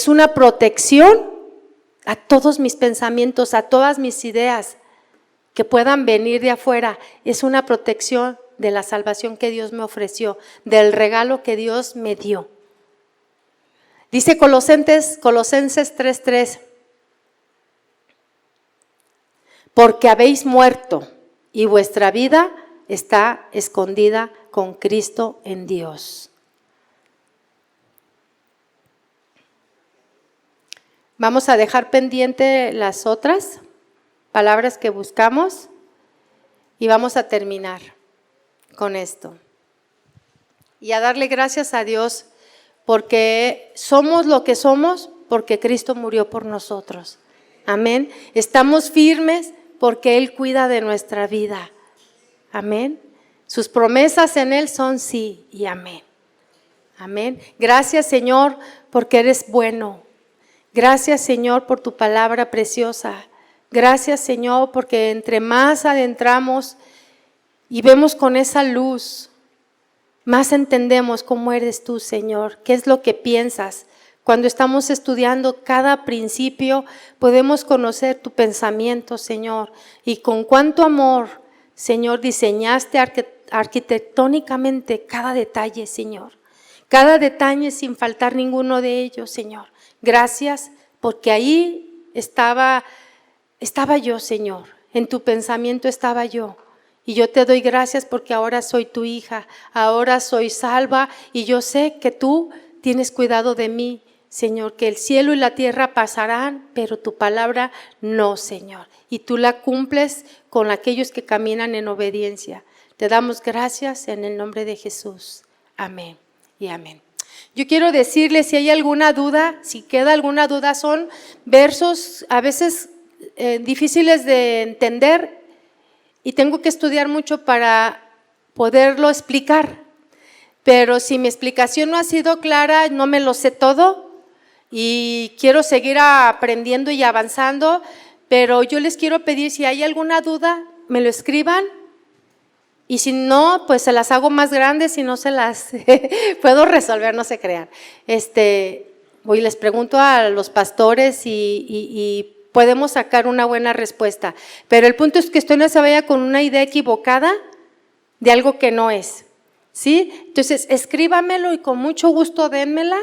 una protección a todos mis pensamientos, a todas mis ideas que puedan venir de afuera. Es una protección de la salvación que Dios me ofreció, del regalo que Dios me dio. Dice Colosenses 3:3, porque habéis muerto y vuestra vida está escondida con Cristo en Dios. Vamos a dejar pendiente las otras palabras que buscamos y vamos a terminar con esto. Y a darle gracias a Dios porque somos lo que somos porque Cristo murió por nosotros. Amén. Estamos firmes porque Él cuida de nuestra vida. Amén. Sus promesas en Él son sí y amén. Amén. Gracias, Señor, porque eres bueno. Gracias, Señor, por tu palabra preciosa. Gracias, Señor, porque entre más adentramos y vemos con esa luz, más entendemos cómo eres tú, Señor, qué es lo que piensas. Cuando estamos estudiando cada principio, podemos conocer tu pensamiento, Señor, y con cuánto amor, Señor, diseñaste arquitectónicamente cada detalle, Señor. Cada detalle sin faltar ninguno de ellos, Señor. Gracias, porque ahí estaba yo, Señor, en tu pensamiento estaba yo. Y yo te doy gracias porque ahora soy tu hija, ahora soy salva y yo sé que tú tienes cuidado de mí, Señor, que el cielo y la tierra pasarán, pero tu palabra no, Señor. Y tú la cumples con aquellos que caminan en obediencia. Te damos gracias en el nombre de Jesús. Amén y amén. Yo quiero decirles, si hay alguna duda, si queda alguna duda, son versos a veces difíciles de entender y tengo que estudiar mucho para poderlo explicar. Pero si mi explicación no ha sido clara, no me lo sé todo, y quiero seguir aprendiendo y avanzando, pero yo les quiero pedir, si hay alguna duda, me lo escriban, y si no, pues se las hago más grandes, si no se las puedo resolver, no se crean. Hoy les pregunto a los pastores y podemos sacar una buena respuesta, pero el punto es que usted no se vaya con una idea equivocada de algo que no es, ¿sí? Entonces, escríbamelo y con mucho gusto dénmela,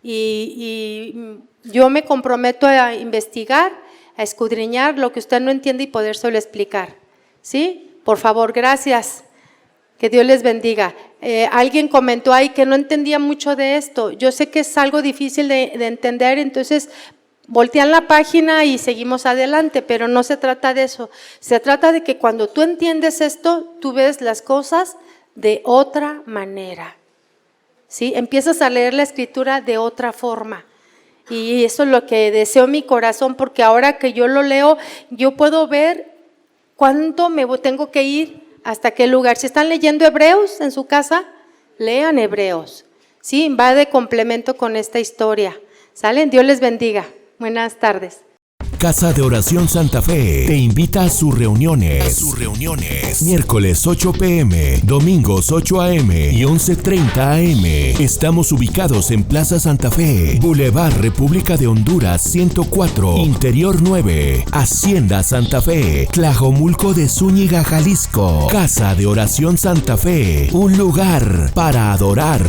y yo me comprometo a investigar, a escudriñar lo que usted no entiende y podérselo explicar, ¿sí? Por favor, gracias. Que Dios les bendiga. Alguien comentó ahí que no entendía mucho de esto. Yo sé que es algo difícil de entender, entonces voltean la página y seguimos adelante, pero no se trata de eso. Se trata de que cuando tú entiendes esto, tú ves las cosas de otra manera, ¿sí? Empiezas a leer la Escritura de otra forma. Y eso es lo que deseo en mi corazón, porque ahora que yo lo leo, yo puedo ver cuándo me tengo que ir, hasta qué lugar. Si están leyendo Hebreos en su casa, lean Hebreos, ¿sí? Va de complemento con esta historia. ¿Salen? Dios les bendiga. Buenas tardes. Casa de Oración Santa Fe te invita a sus reuniones. Miércoles 8 p.m., domingos 8 a.m. y 11:30 a.m. Estamos ubicados en Plaza Santa Fe, Boulevard República de Honduras 104, Interior 9, Hacienda Santa Fe, Tlajomulco de Zúñiga, Jalisco. Casa de Oración Santa Fe, un lugar para adorar.